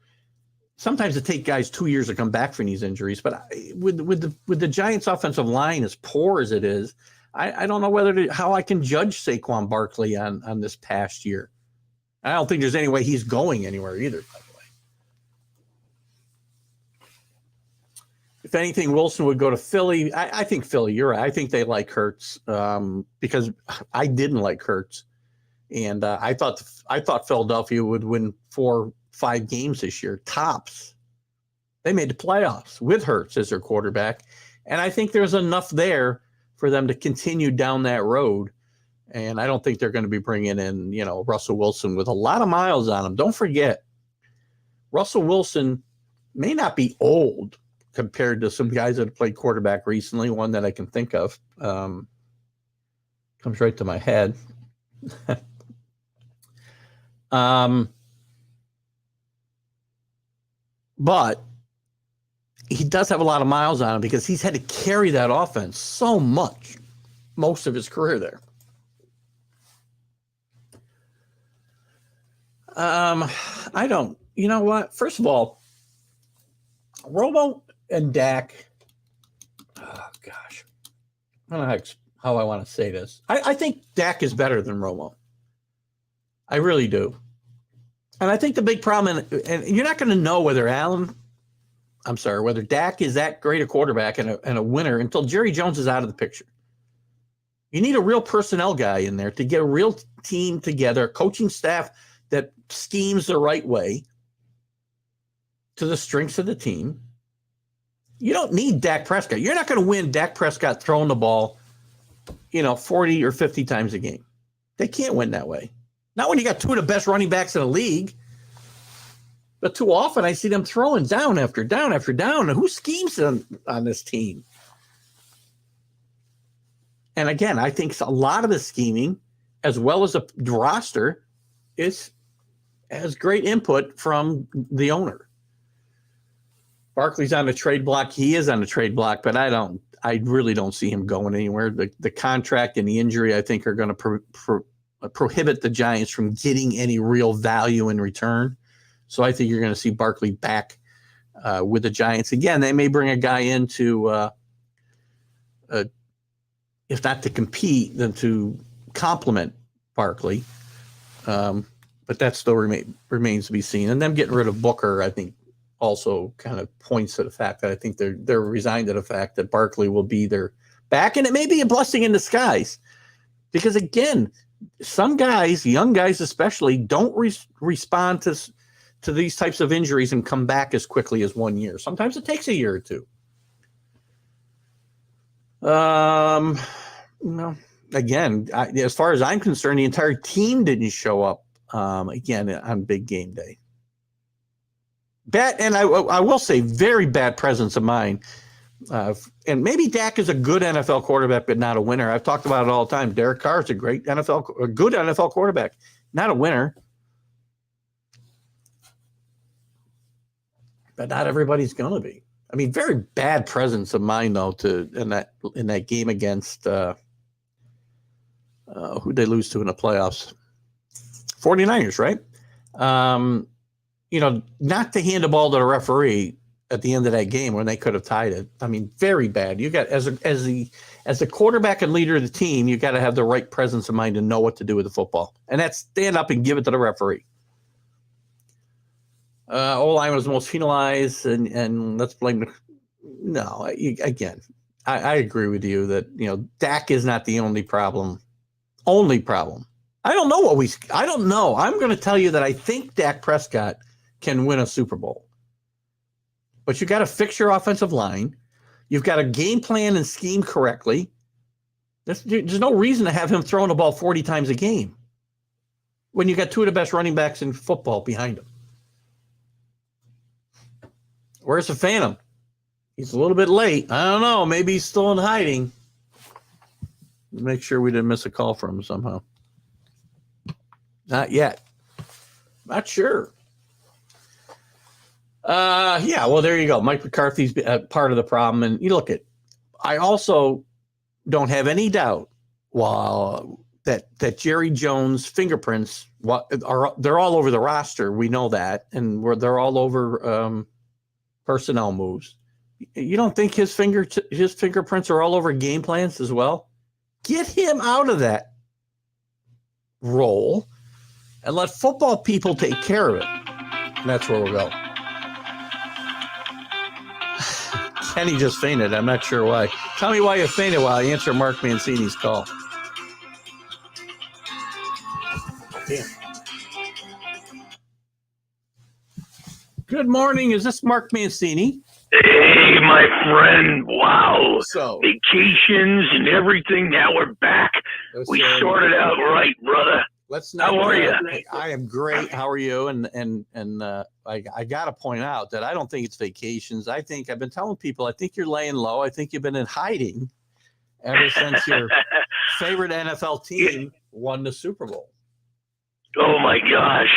sometimes it takes guys 2 years to come back from these injuries. But with the Giants' offensive line as poor as it is, I don't know how I can judge Saquon Barkley on this past year. I don't think there's any way he's going anywhere either, by the way. If anything, Wilson would go to Philly. I think Philly, you're right. I think they like Hurts because I didn't like Hurts. And I thought Philadelphia would win 4-5 games this year, tops. They made the playoffs with Hurts as their quarterback. And I think there's enough there for them to continue down that road. And I don't think they're going to be bringing in, Russell Wilson with a lot of miles on him. Don't forget, Russell Wilson may not be old compared to some guys that have played quarterback recently. One that I can think of comes right to my head. But he does have a lot of miles on him because he's had to carry that offense so much most of his career there. I don't, you know what? First of all, Romo and Dak, oh gosh, I don't know how I want to say this. I think Dak is better than Romo. I really do. And I think the big problem, and you're not going to know whether Dak is that great a quarterback and a winner until Jerry Jones is out of the picture. You need a real personnel guy in there to get a real team together, a coaching staff that schemes the right way to the strengths of the team. You don't need Dak Prescott. You're not going to win Dak Prescott throwing the ball, 40 or 50 times a game. They can't win that way. Not when you got two of the best running backs in the league. But too often I see them throwing down after down after down. And who schemes on this team? And again, I think a lot of the scheming, as well as the roster, has great input from the owner. Barkley's on the trade block. He is on the trade block, but I really don't see him going anywhere. The contract and the injury, I think, are going to prohibit the Giants from getting any real value in return. So I think you're going to see Barkley back with the Giants. Again, they may bring a guy in to, if not to compete, then to complement Barkley. But that still remains to be seen. And them getting rid of Booker, I think, also kind of points to the fact that I think they're resigned to the fact that Barkley will be their back. And it may be a blessing in disguise. Because, again, some guys, young guys especially, don't respond to these types of injuries and come back as quickly as 1 year. Sometimes it takes a year or two. Again, as far as I'm concerned, the entire team didn't show up again on big game day. And I will say, very bad presence of mind. And maybe Dak is a good NFL quarterback, but not a winner. I've talked about it all the time. Derek Carr is a good NFL quarterback, not a winner. But not everybody's going to be. I mean, very bad presence of mind though in that game against who'd they lose to in the playoffs? 49ers, right? Not to hand the ball to the referee at the end of that game when they could have tied it. I mean, very bad. You got as the quarterback and leader of the team, you got to have the right presence of mind to know what to do with the football, and that's stand up and give it to the referee. O-line was the most penalized, and let's blame the. No, I agree with you that Dak is not the only problem. Only problem. I don't know I don't know. I'm going to tell you that I think Dak Prescott can win a Super Bowl. But you got to fix your offensive line. You've got to game plan and scheme correctly. There's no reason to have him throwing the ball 40 times a game when you got two of the best running backs in football behind him. Where's the Phantom? He's a little bit late. I don't know. Maybe he's still in hiding. Make sure we didn't miss a call from him somehow. Not yet. Not sure. Yeah, well, there you go. Mike McCarthy's part of the problem. And you look at, I also don't have any doubt that Jerry Jones' fingerprints they're all over the roster. We know that. And they're all over personnel moves. You don't think his fingerprints are all over game plans as well? Get him out of that role and let football people take care of it. And that's where we'll go. Kenny just fainted. I'm not sure why. Tell me why you fainted while I answer Mark Mancini's call. Damn. Good morning. Is this Mark Mancini? Hey, my friend. Wow. So vacations and everything. Now we're back. We sorted out right, brother. How are you? I am great. How are you? And I got to point out that I don't think it's vacations. I think I've been telling people, I think you're laying low. I think you've been in hiding ever since your favorite NFL team won the Super Bowl. Oh my gosh.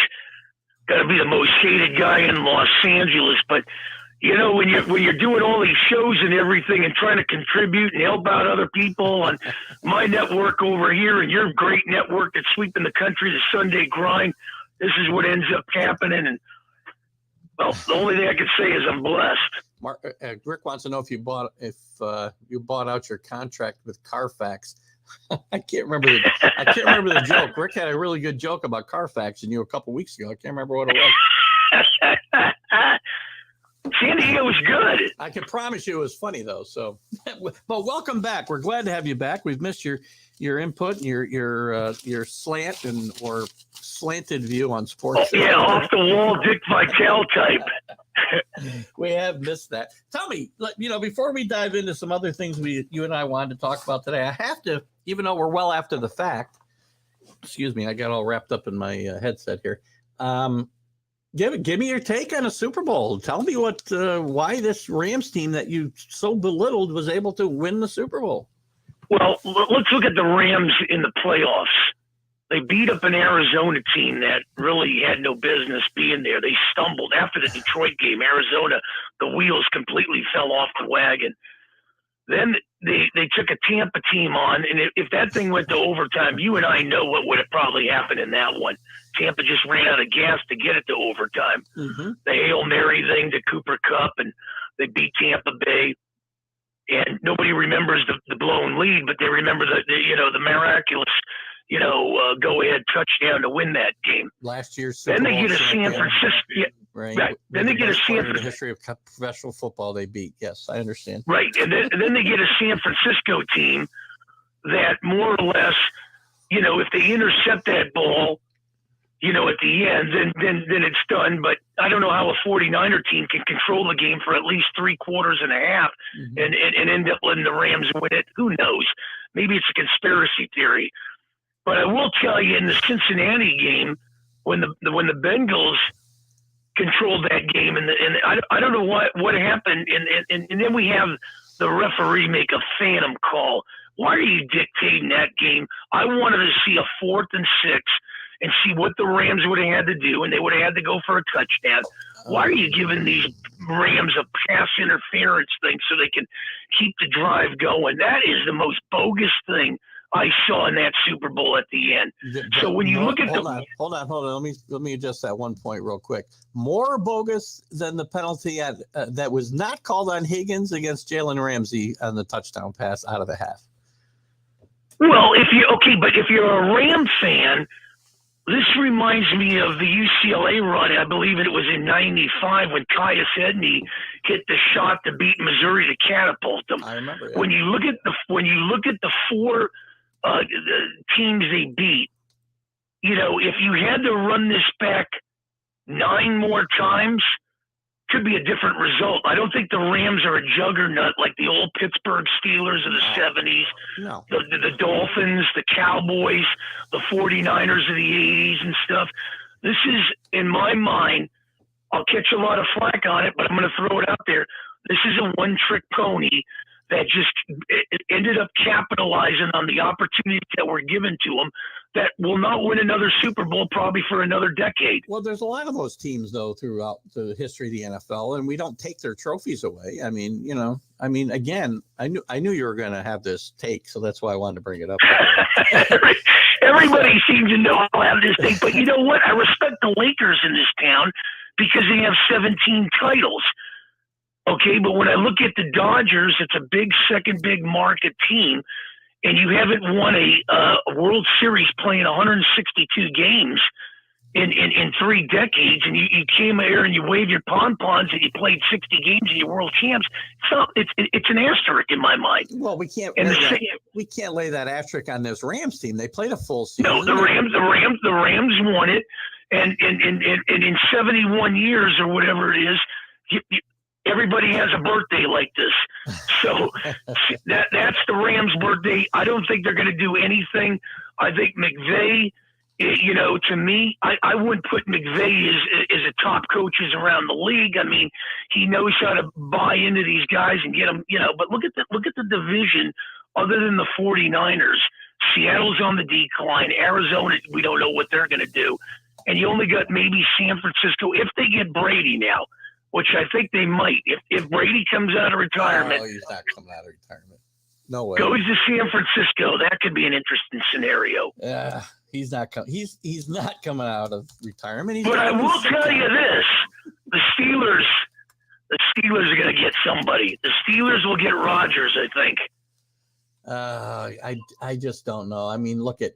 Got to be the most hated guy in Los Angeles. But when you're doing all these shows and everything and trying to contribute and help out other people on my network over here and your great network that's sweeping the country, the Sunday Grind, this is what ends up happening. And well, the only thing I can say is I'm blessed. Rick wants to know if you bought out your contract with Carfax. I can't remember the joke. Rick had a really good joke about Carfax and you a couple weeks ago. I can't remember what it was. San Diego was good. I can promise you it was funny though. So, but welcome back. We're glad to have you back. We've missed your input, your slant or slanted view on sports. Oh, yeah, off the wall, Dick Vitale type. We have missed that. Tell me, before we dive into some other things you and I wanted to talk about today, I have to, even though we're well after the fact. Excuse me, I got all wrapped up in my headset here. Give me your take on a Super Bowl. Tell me why this Rams team that you so belittled was able to win the Super Bowl. Well, let's look at the Rams in the playoffs. They beat up an Arizona team that really had no business being there. They stumbled after the Detroit game. Arizona, the wheels completely fell off the wagon. Then they took a Tampa team on, and if that thing went to overtime, you and I know what would have probably happened in that one. Tampa just ran out of gas to get it to overtime. Mm-hmm. The Hail Mary thing to Cooper Kupp, and they beat Tampa Bay. And nobody remembers the blown lead, but they remember the miraculous, go-ahead touchdown to win that game. Last year's Super Bowl. Then they get a San Francisco. Right. Then they get a San Francisco. The history of professional football they beat. Yes, I understand. Right. And then they get a San Francisco team that more or less, if they intercept that ball, at the end, then it's done. But I don't know how a 49er team can control the game for at least 3 quarters and a half and end up letting the Rams win it. Who knows? Maybe it's a conspiracy theory. But I will tell you, in the Cincinnati game, when the Bengals controlled that game, and I don't know what happened, and then we have the referee make a phantom call. Why are you dictating that game? I wanted to see a 4th and 6 and see what the Rams would have had to do, and they would have had to go for a touchdown. Why are you giving these Rams a pass interference thing so they can keep the drive going? That is the most bogus thing I saw in that Super Bowl at the end. So when you look at hold on. Let me adjust that one point real quick. More bogus than the penalty that was not called on Higgins against Jalen Ramsey on the touchdown pass out of the half. Well, if you're a Ram fan, this reminds me of the UCLA run. I believe it was in '95 when Caius Edney hit the shot to beat Missouri to catapult them. I remember. Yeah. When you look at the four the teams they beat, if you had to run this back 9 more times, could be a different result. I don't think the Rams are a juggernaut like the old Pittsburgh Steelers of the 70s, no. the Dolphins, the Cowboys, the 49ers of the 80s and stuff. This is, in my mind, I'll catch a lot of flack on it, but I'm going to throw it out there. This is a one-trick pony that just it ended up capitalizing on the opportunities that were given to them that will not win another Super Bowl probably for another decade. Well, there's a lot of those teams, though, throughout the history of the NFL, and we don't take their trophies away. I mean, again, I knew you were going to have this take, so that's why I wanted to bring it up. Everybody seems to know I'll have this take, but you know what? I respect the Lakers in this town because they have 17 titles. Okay, but when I look at the Dodgers, it's a second big market team, and you haven't won a World Series playing 162 games in 3 decades, and you came here and you waved your pom-poms and you played 60 games and you're world champs. So it's an asterisk in my mind. Well, we can't lay that asterisk on this Rams team. They played a full season. No, the Rams won it, and in 71 years or whatever it is, everybody has a birthday like this. So that's the Rams' birthday. I don't think they're going to do anything. I think McVay, to me, I wouldn't put McVay as a top coaches around the league. I mean, he knows how to buy into these guys and get them, but look at the division other than the 49ers. Seattle's on the decline. Arizona, we don't know what they're going to do. And you only got maybe San Francisco if they get Brady now, which I think they might. If Brady comes out of retirement. Oh, he's not coming out of retirement. No way. Goes to San Francisco. That could be an interesting scenario. Yeah, he's not coming. He's not coming out of retirement. But I will tell you this: the Steelers are going to get somebody. The Steelers will get Rodgers, I think. I just don't know. I mean, look at.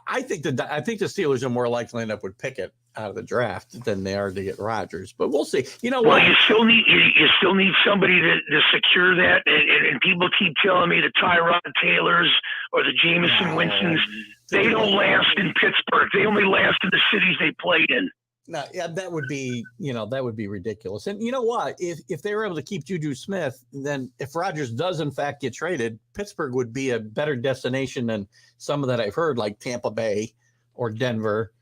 I think the Steelers are more likely to end up with Pickett out of the draft than they are to get Rodgers, but we'll see. Well, you still need somebody to secure that, and people keep telling me the Tyrod Taylors or the Jameson Winstons, they don't last in Pittsburgh. They only last in the cities they played in. No, yeah, that would be ridiculous. And you know what? If they were able to keep Juju Smith, then if Rodgers does in fact get traded, Pittsburgh would be a better destination than some of that I've heard, like Tampa Bay or Denver.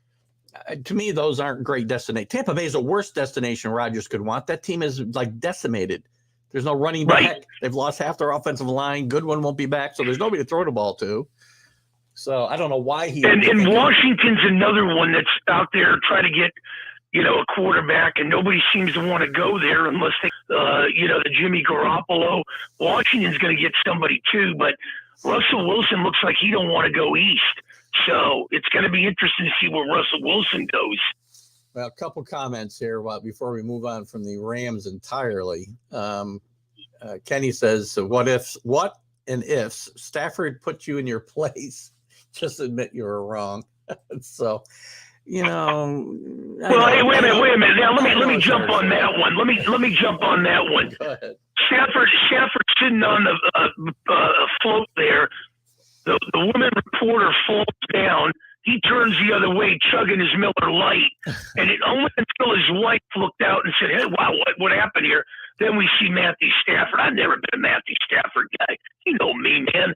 To me, those aren't great destinations. Tampa Bay is the worst destination Rodgers could want. That team is like decimated. There's no running back. Right. They've lost half their offensive line. Goodwin won't be back, so there's nobody to throw the ball to. So I don't know why he. And Washington's another one that's out there trying to get, a quarterback, and nobody seems to want to go there unless they, the Jimmy Garoppolo. Washington's going to get somebody too, but Russell Wilson looks like he don't want to go east. So it's going to be interesting to see where Russell Wilson goes. Well, a couple comments here before we move on from the Rams entirely. Kenny says, what and ifs Stafford put you in your place? Just admit you were wrong. So, Well, hey, wait a minute. Now let me jump on that one. Let me jump on that one. Go ahead. Stafford sitting on the float there. The woman reporter falls down. He turns the other way, chugging his Miller Lite, and it only until his wife looked out and said, "Hey, wow, what happened here?" Then we see Matthew Stafford. I've never been a Matthew Stafford guy. You know me, man.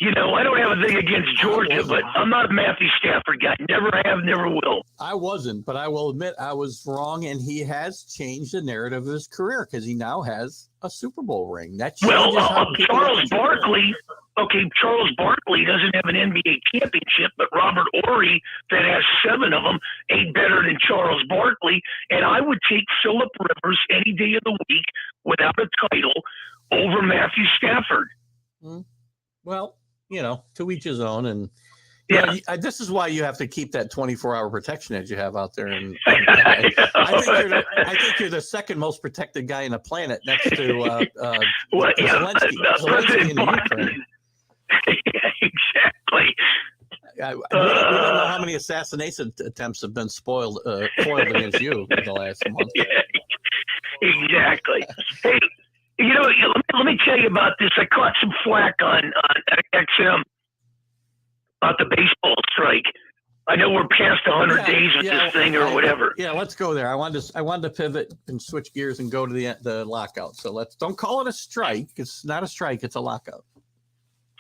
I don't have a thing against Georgia, but I'm not a Matthew Stafford guy. Never have, never will. I wasn't, but I will admit I was wrong, and he has changed the narrative of his career because he now has a Super Bowl ring. That changes Charles Barkley. Okay, Charles Barkley doesn't have an NBA championship, but Robert Horry, that has 7 of them, ain't better than Charles Barkley. And I would take Phillip Rivers any day of the week without a title over Matthew Stafford. Well, to each his own. And Yeah. this is why you have to keep that 24-hour protection that you have out there. And I think you're the second most protected guy on the planet, next to Zelensky. Zelensky in the Ukraine. Yeah, exactly. We don't know how many assassination attempts have been foiled against you in the last month. Yeah, exactly. Hey, let me tell you about this. I caught some flack on XM about the baseball strike. I know we're past 100 days with this thing or whatever. Yeah, let's go there. I wanted to pivot and switch gears and go to the lockout. So don't call it a strike. It's not a strike. It's a lockout.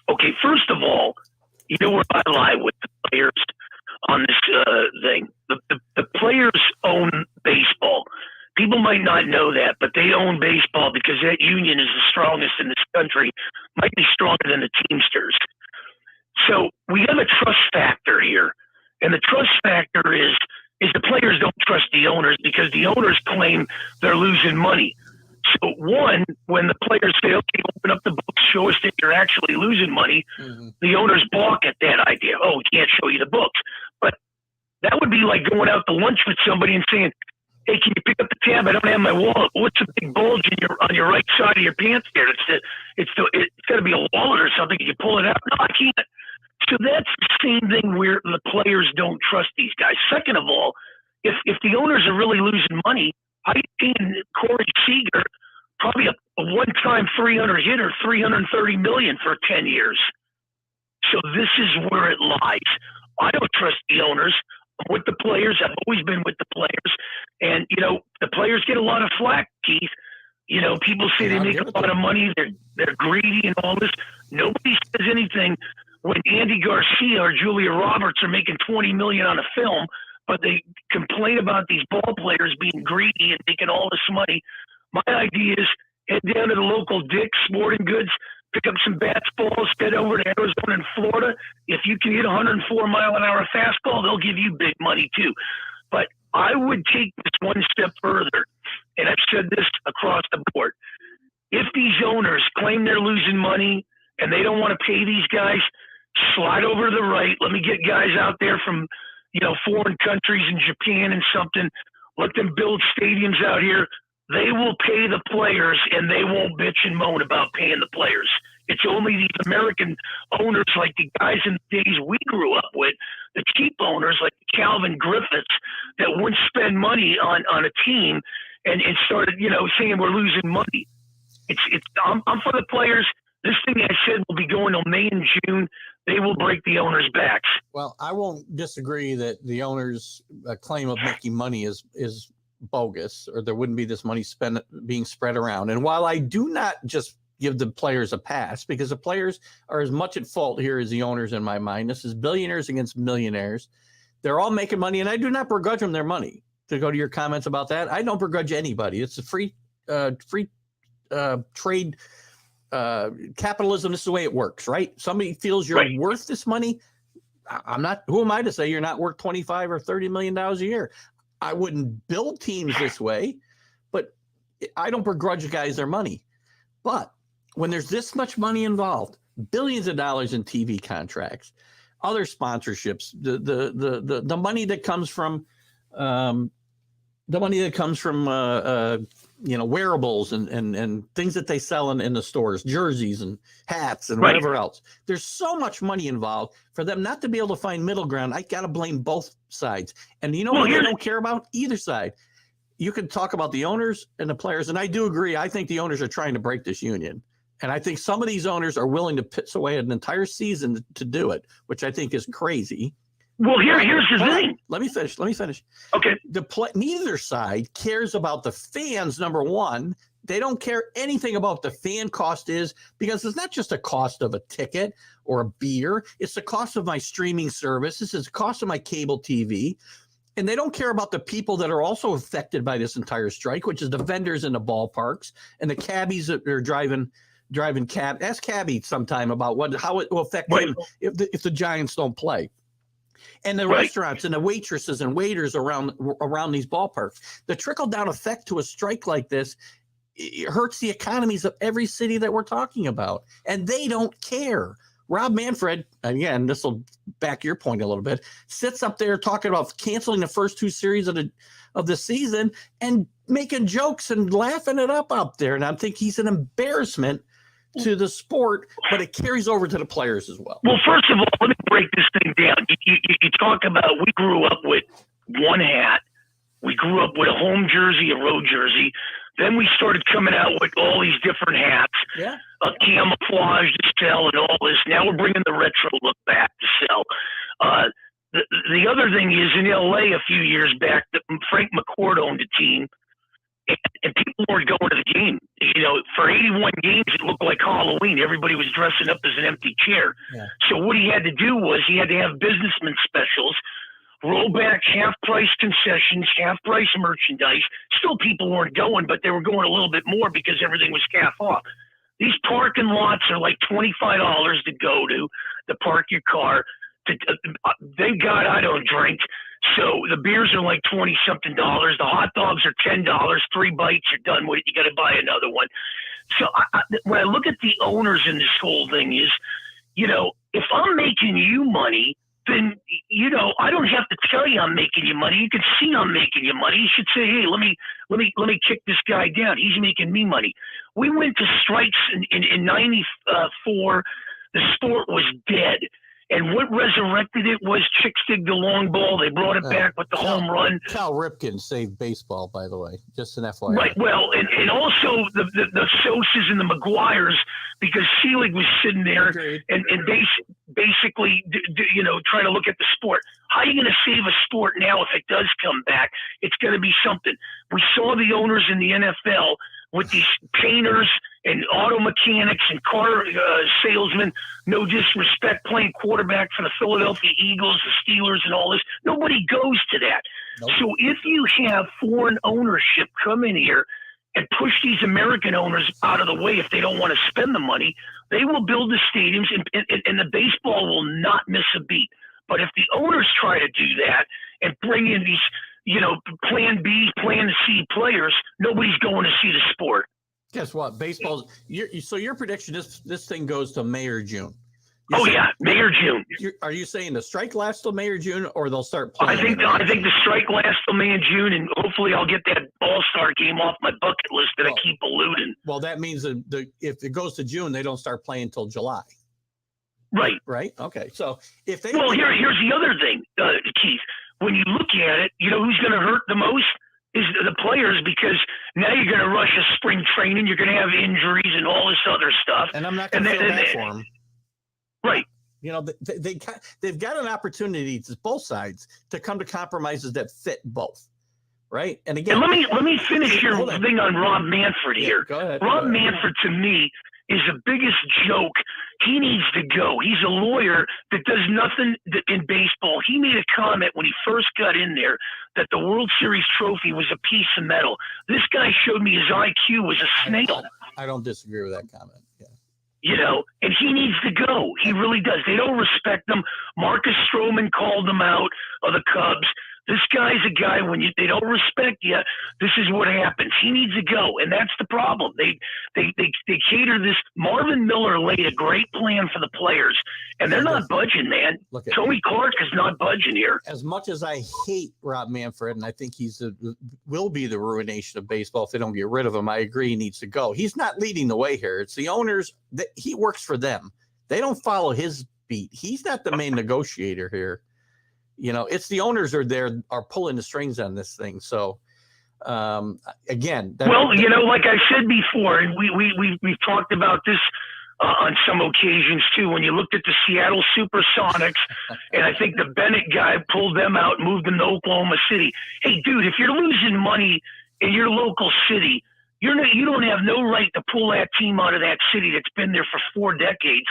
Okay, first of all, you know where I lie with the players on this thing. The players own baseball. People might not know that, but they own baseball because that union is the strongest in this country, might be stronger than the Teamsters. So we have a trust factor here. And the trust factor is the players don't trust the owners because the owners claim they're losing money. So one, when the players say, okay, open up the books, show us that you're actually losing money, the owners balk at that idea. Oh, we can't show you the books. But that would be like going out to lunch with somebody and saying, hey, can you pick up the tab? I don't have my wallet. What's a big bulge on your right side of your pants there? It's got to be a wallet or something. Can you pull it out? No, I can't. So that's the same thing where the players don't trust these guys. Second of all, if the owners are really losing money, I think Corey Seager probably a one-time 300 hitter, $330 million for 10 years. So this is where it lies. I don't trust the owners. I'm with the players. I've always been with the players. And, the players get a lot of flack, Keith. People say they make a lot of money. They're greedy and all this. Nobody says anything when Andy Garcia or Julia Roberts are making $20 million on a film, but they complain about these ball players being greedy and making all this money. My idea is head down to the local Dick's Sporting Goods, pick up some bats, balls, head over to Arizona and Florida. If you can hit 104-mile-an-hour fastball, they'll give you big money too. But I would take this one step further, and I've said this across the board. If these owners claim they're losing money and they don't want to pay these guys, slide over to the right. Let me get guys out there from, foreign countries in Japan and something. Let them build stadiums out here. They will pay the players, and they won't bitch and moan about paying the players. It's only these American owners like the guys in the days we grew up with, the cheap owners like Calvin Griffiths that wouldn't spend money on a team and started, saying we're losing money. I'm for the players. This thing I said will be going till May and June. They will break the owners' backs. Well, I won't disagree that the owners' claim of making money is bogus, or there wouldn't be this money being spread around. And while I do not just give the players a pass, because the players are as much at fault here as the owners in my mind. This is billionaires against millionaires. They're all making money, and I do not begrudge them their money. To go to your comments about that, I don't begrudge anybody. It's a free trade. Capitalism, this is the way it works, right? Somebody feels you're worth this money. I'm not, who am I to say you're not worth 25 or $30 million a year? I wouldn't build teams this way, but I don't begrudge guys their money. But when there's this much money involved, billions of dollars in TV contracts, other sponsorships, the money that comes from wearables and things that they sell in the stores, jerseys and hats and whatever else. There's so much money involved for them not to be able to find middle ground. I got to blame both sides. And what they don't care about? Either side. You can talk about the owners and the players. And I do agree. I think the owners are trying to break this union. And I think some of these owners are willing to piss away an entire season to do it, which I think is crazy. Well, here's the thing. Let me finish. Okay. Neither side cares about the fans, number one. They don't care anything about the fan cost is, because it's not just a cost of a ticket or a beer. It's the cost of my streaming service. This is the cost of my cable TV. And they don't care about the people that are also affected by this entire strike, which is the vendors in the ballparks and the cabbies that are driving cab. Ask Cabby sometime about how it will affect him if the Giants don't play. And the restaurants and the waitresses and waiters around these ballparks. The trickle-down effect to a strike like this, it hurts the economies of every city that we're talking about. And they don't care. Rob Manfred, again, this will back your point a little bit, sits up there talking about canceling the first 2 series of the season and making jokes and laughing it up there. And I think he's an embarrassment to the sport, but it carries over to the players as well. Well, first of all, let me break this thing down. You talk about we grew up with one hat. We grew up with a home jersey, a road jersey. Then we started coming out with all these different hats, camouflage to sell and all this. Now we're bringing the retro look back to sell. The other thing is in L.A. a few years back, Frank McCourt owned a team, and people weren't going to the game. You know, for 81 games, it looked like Halloween. Everybody was dressing up as an empty chair. Yeah. So what he had to do was he had to have businessman specials, roll back half-price concessions, half-price merchandise. Still people weren't going, but they were going a little bit more because everything was half off. These parking lots are like $25 to go to park your car. Thank God I don't drink. So the beers are like $20-something. The hot dogs are $10. 3 bites, you're done with it. You got to buy another one. So when I look at the owners in this whole thing is, you know, if I'm making you money, then, you know, I don't have to tell you I'm making you money. You can see I'm making you money. You should say, hey, let me kick this guy down. He's making me money. We went to strikes in 94. The sport was dead. And what resurrected it was chicks dig the long ball. They brought it back with the home run. Cal Ripken saved baseball, by the way, just an FYI. Right. Well, and also the Sosas and the McGuires, because Selig was sitting there and basically, you know, trying to look at the sport. How are you going to save a sport now if it does come back? It's going to be something. We saw the owners in the NFL with these painters and auto mechanics and car salesmen, no disrespect, playing quarterback for the Philadelphia Eagles, the Steelers, and all this. Nobody goes to that. Nope. So if you have foreign ownership come in here and push these American owners out of the way if they don't want to spend the money, they will build the stadiums, and the baseball will not miss a beat. But if the owners try to do that and bring in these, you know, plan B, plan C players, nobody's going to see the sport. Guess what? Baseball's so your prediction this thing goes to May or June. May or June. Are you saying the strike lasts till May or June, or they'll start playing? I think the strike lasts till May and June, and hopefully I'll get that All-Star game off my bucket list that I keep eluding. Well, that means that if it goes to June, they don't start playing until July. Right. Right. Okay. So if they here's the other thing, Keith. When you look at it, you know who's going to hurt the most is the players, because now you're going to rush a spring training. You're going to have injuries and all this other stuff. And I'm not going to feel bad for them. Right. You know, they've got an opportunity to both sides to come to compromises that fit both. Right. And again, and let me finish your thing on Rob Manfred here. Go ahead. Rob Manfred, to me, is the biggest joke. He needs to go. He's a lawyer that does nothing in baseball. He made a comment when he first got in there that the World Series trophy was a piece of metal. This guy showed me his IQ was a snail. I don't disagree with that comment. Yeah. You know, and he needs to go. He really does. They don't respect him. Marcus Stroman called him out of the Cubs. This guy's a guy, when they don't respect you, this is what happens. He needs to go, and that's the problem. They cater this. Marvin Miller laid a great plan for the players, and they're not budging, man. Tony Clark is not budging here. As much as I hate Rob Manfred, and I think will be the ruination of baseball if they don't get rid of him, I agree he needs to go. He's not leading the way here. It's the owners. He works for them. They don't follow his beat. He's not the main negotiator here. You know, it's the owners are pulling the strings on this thing. So, again, you know, like I said before, and we've talked about this on some occasions too. When you looked at the Seattle Supersonics, and I think the Bennett guy pulled them out, moved them to Oklahoma City. Hey, dude, if you're losing money in your local city, you don't have no right to pull that team out of that city that's been there for 4 decades.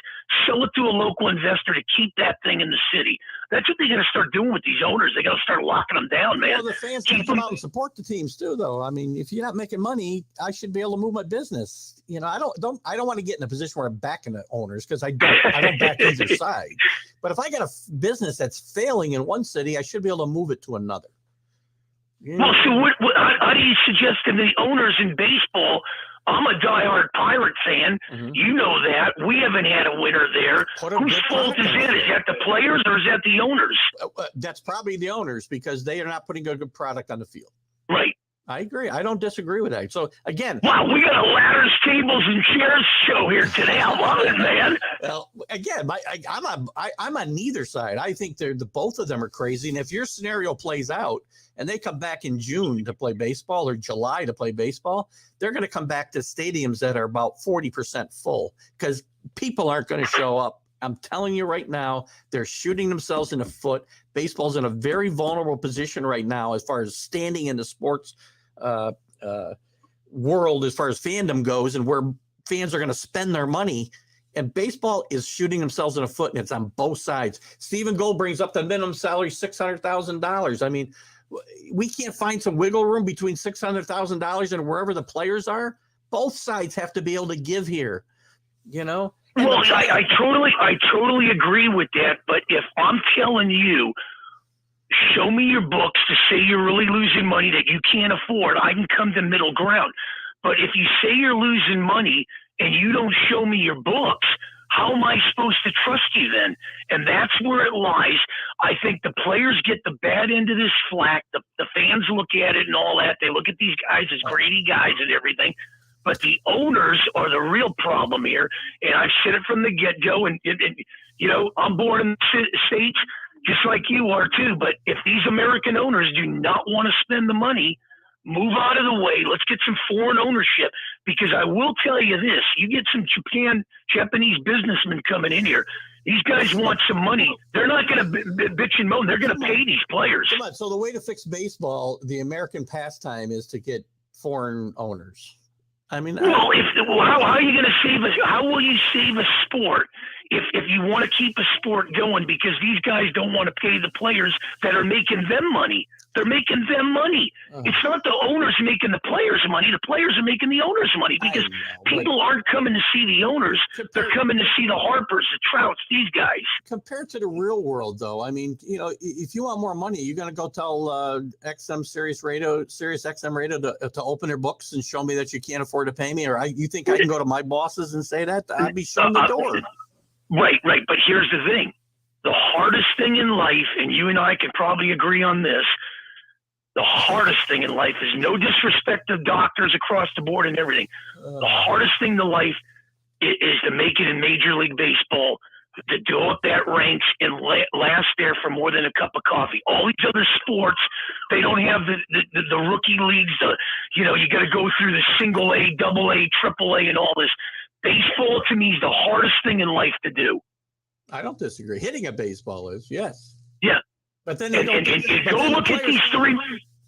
Sell it to a local investor to keep that thing in the city. That's what they're going to start doing with these owners. They got to start locking them down, man. Well, the fans got to come out and support the teams too, though. I mean, if you're not making money, I should be able to move my business. You know, I don't want to get in a position where I'm backing the owners, because I don't back either side. But if I got a business that's failing in one city, I should be able to move it to another. Well, so how do you suggest to the owners in baseball? I'm a diehard Pirate fan. Mhm. You know that. We haven't had a winner there. Put a Whose good fault is product on that? the Is field. that the players or is that the owners? That's probably the owners because they are not putting a good product on the field. Right. I agree. I don't disagree with that. So again, Wow, we got a ladders, tables, and chairs show here today. I love it, man. well, again, I'm on neither side. I think both of them are crazy. And if your scenario plays out and they come back in June to play baseball or July to play baseball, they're going to come back to stadiums that are about 40% full because people aren't going to show up. I'm telling you right now, they're shooting themselves in the foot. Baseball's in a very vulnerable position right now as far as standing in the sports world, as far as fandom goes, and where fans are going to spend their money. And baseball is shooting themselves in the foot, and it's on both sides. Stephen Gold brings up the minimum salary, $600,000. I mean, we can't find some wiggle room between $600,000 and wherever the players are. Both sides have to be able to give here, you know? Well, I totally agree with that. But if I'm telling you, show me your books to say you're really losing money that you can't afford, I can come to middle ground. But if you say you're losing money and you don't show me your books, how am I supposed to trust you then? And that's where it lies. I think the players get the bad end of this flack. The fans look at it and all that. They look at these guys as greedy guys and everything. But the owners are the real problem here. And I've said it from the get-go. And you know, I'm born in the States just like you are too. But if these American owners do not want to spend the money, move out of the way. Let's get some foreign ownership. Because I will tell you this, you get some Japanese businessmen coming in here. These guys want some money. They're not going to bitch and moan. They're going to pay these players. Come on. So the way to fix baseball, the American pastime, is to get foreign owners. I mean, well, how are you going to save us? How will you save a sport if you want to keep a sport going? Because these guys don't want to pay the players that are making them money. They're making them money. It's not the owners making the players money. The players are making the owners money because people aren't coming to see the owners. They're coming to see the Harpers, the Trouts, these guys. Compared to the real world, though, I mean, you know, if you want more money, you're going to go tell Sirius XM Radio to open their books and show me that you can't afford to pay me, or you think I can go to my bosses and say that? I'd be shown the door. Right. But here's the thing. The hardest thing in life, and you and I can probably agree on this, the hardest thing in life is, no disrespect to doctors across the board and everything. The hardest thing in life is to make it in Major League Baseball, to go up that ranks and last there for more than a cup of coffee. All these other sports, they don't have the rookie leagues. You got to go through the single A, double A, triple A, and all this. Baseball to me is the hardest thing in life to do. I don't disagree. Hitting a baseball is, yes. Yeah. But then they don't. Go look at these three.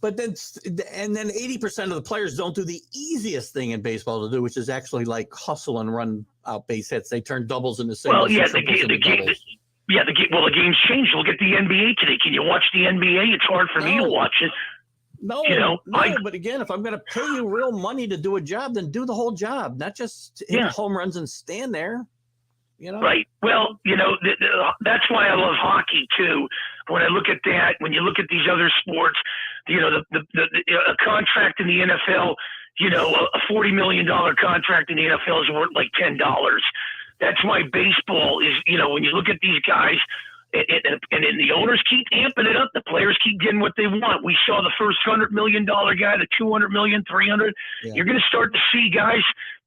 But then 80% of the players don't do the easiest thing in baseball to do, which is actually like hustle and run out base hits. They turn doubles into singles. Well, yeah, the game's changed. Look at the NBA today. Can you watch the NBA? It's hard for me to watch it. No, but again, if I'm going to pay you real money to do a job, then do the whole job, not just hit home runs and stand there. You know? Right. Well, that's why I love hockey too. When I look at that, when you look at these other sports, a contract in the NFL, a $40 million contract in the NFL is worth like $10. That's why baseball is, when you look at these guys, and the owners keep amping it up, the players keep getting what they want. We saw the first $100 million guy, the $200 million, $300. Yeah. You're going to start to see guys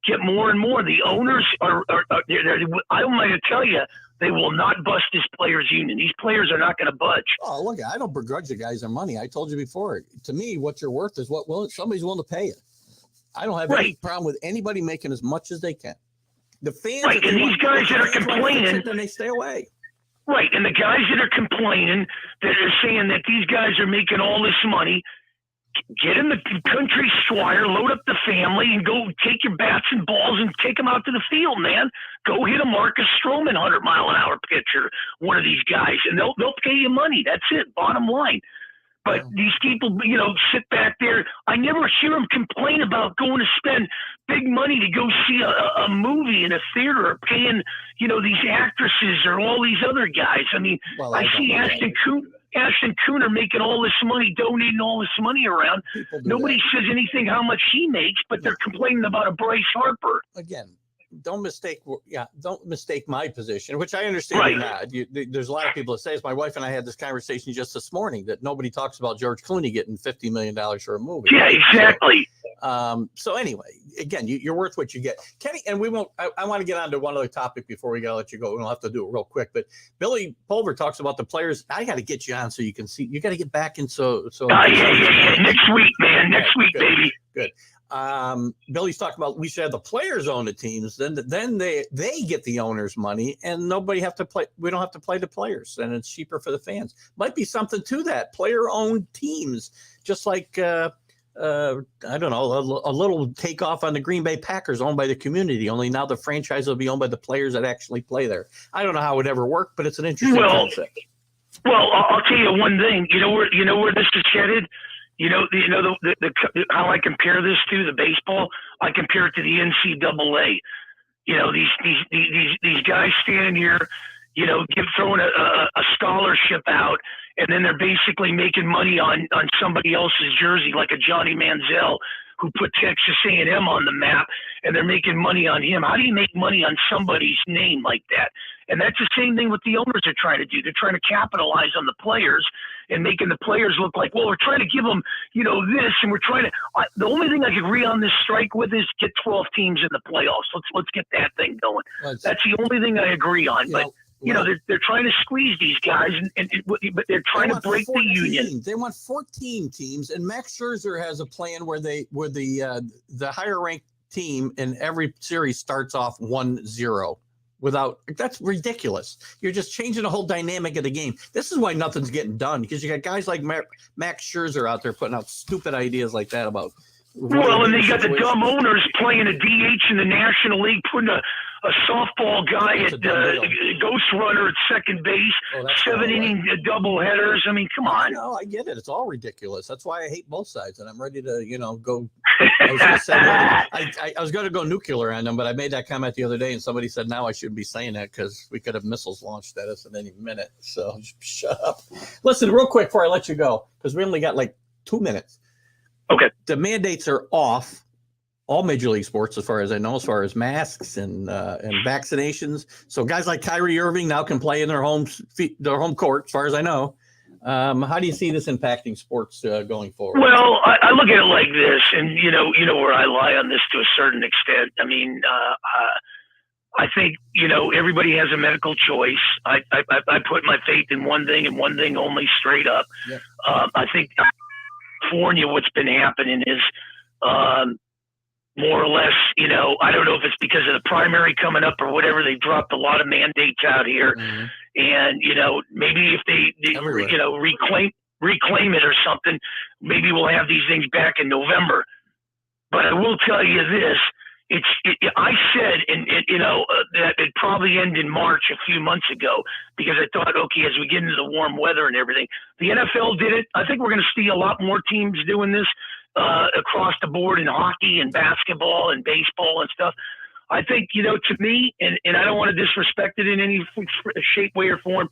get more and more. The owners are I'm going to tell you, they will not bust this players union. These players are not going to budge. Oh, look, I don't begrudge the guys their money. I told you before. To me, what you're worth is what somebody's willing to pay you. I don't have any problem with anybody making as much as they can. The fans, and these guys that are complaining, then they stay away. Right, and the guys that are complaining, that are saying that these guys are making all this money, get in the country squire, load up the family, and go take your bats and balls and take them out to the field, man. Go hit a Marcus Stroman 100-mile-an-hour pitcher, one of these guys, and they'll pay you money. That's it, bottom line. But these people, sit back there. I never hear them complain about going to spend big money to go see a movie in a theater, or paying, these actresses or all these other guys. I mean, I see Ashton Ashton Kuhner making all this money, donating all this money around. Nobody says anything how much he makes, but they're complaining about a Bryce Harper. Again, don't mistake my position, which I understand you're not. There's a lot of people that say this. My wife and I had this conversation just this morning that nobody talks about George Clooney getting $50 million for a movie. Yeah, exactly. So anyway, again, you're worth what you get, Kenny. And we won't. I want to get on to one other topic before we gotta let you go. We don't have to do it real quick. But Billy Pulver talks about the players. I got to get you on so you can see. You got to get back in. Next week, man. Next week, good, baby. Good. Billy's talking about we should have the players own the teams. Then they get the owners' money, and nobody have to play. We don't have to play the players, and it's cheaper for the fans. Might be something to that. Player-owned teams, just like I don't know, a little takeoff on the Green Bay Packers, owned by the community. Only now the franchise will be owned by the players that actually play there. I don't know how it would ever work, but it's an interesting concept. Well, I'll tell you one thing. You know where this is headed. How I compare this to the baseball, I compare it to the NCAA. These guys standing here, throwing a scholarship out, and then they're basically making money on somebody else's jersey, like a Johnny Manziel who put Texas A&M on the map, and they're making money on him. How do you make money on somebody's name like that? And that's the same thing what the owners are trying to do. They're trying to capitalize on the players and making the players look like, well, we're trying to give them, this, and we're trying to. The only thing I can agree on this strike with is get 12 teams in the playoffs. Let's get that thing going. That's the only thing I agree on. But they're trying to squeeze these guys, but they're trying to break the union. They want 14 teams, and Max Scherzer has a plan where the higher ranked team in every series starts off 1-0. That's ridiculous. You're just changing the whole dynamic of the game. This is why nothing's getting done, because you got guys like Max Scherzer out there putting out stupid ideas like that about. Well, and they got the dumb owners playing a DH in the National League, putting a softball guy at ghost runner at second base, 7-inning double headers. I mean, come on. No, I get it. It's all ridiculous. That's why I hate both sides, and I'm ready to, go. I was going to go nuclear on them, but I made that comment the other day, and somebody said now I shouldn't be saying that because we could have missiles launched at us at any minute. So shut up. Listen, real quick before I let you go, because we only got like 2 minutes. Okay. The mandates are off all major league sports, as far as I know, as far as masks and vaccinations. So guys like Kyrie Irving now can play in their home court, as far as I know. How do you see this impacting sports going forward? Well, I look at it like this, and you know where I lie on this to a certain extent. I mean, I think everybody has a medical choice. I put my faith in one thing and one thing only, straight up. Yeah. I think California, what's been happening is more or less, I don't know if it's because of the primary coming up or whatever, they dropped a lot of mandates out here. Mm-hmm. And, maybe if they reclaim it or something, maybe we'll have these things back in November. But I will tell you this, I said, that it'd probably end in March a few months ago, because I thought, okay, as we get into the warm weather and everything, the NFL did it. I think we're going to see a lot more teams doing this across the board in hockey and basketball and baseball and stuff. I think, to me, and I don't want to disrespect it in any shape, way, or form.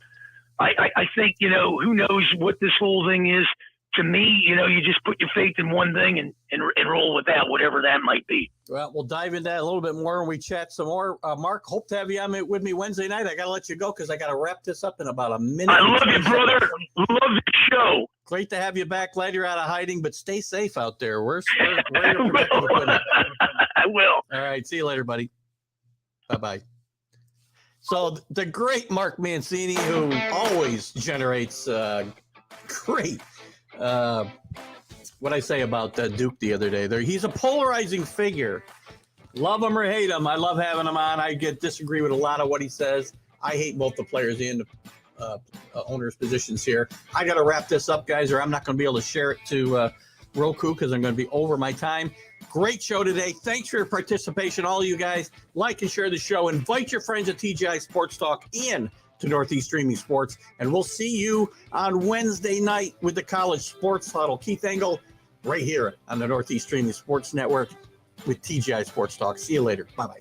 I think, who knows what this whole thing is. To me, you just put your faith in one thing and roll with that, whatever that might be. Well, we'll dive into that a little bit more when we chat some more. Mark, hope to have you on with me Wednesday night. I got to let you go because I got to wrap this up in about a minute. I love you, brother. Love the show. Great to have you back. Glad you're out of hiding, but stay safe out there. Where's I will. All right. See you later, buddy. Bye-bye. So the great Mark Mancini, who always generates great what I say about Duke the other day. He's a polarizing figure. Love him or hate him. I love having him on. I disagree with a lot of what he says. I hate both the players and the owners' positions here. I got to wrap this up, guys, or I'm not going to be able to share it to Roku because I'm going to be over my time. Great show today. Thanks for your participation, all you guys. Like and share the show. Invite your friends at TGI Sports Talk in to Northeast Streaming Sports, and we'll see you on Wednesday night with the College Sports Huddle. Keith Engel, right here on the Northeast Streaming Sports Network with TGI Sports Talk. See you later. Bye-bye.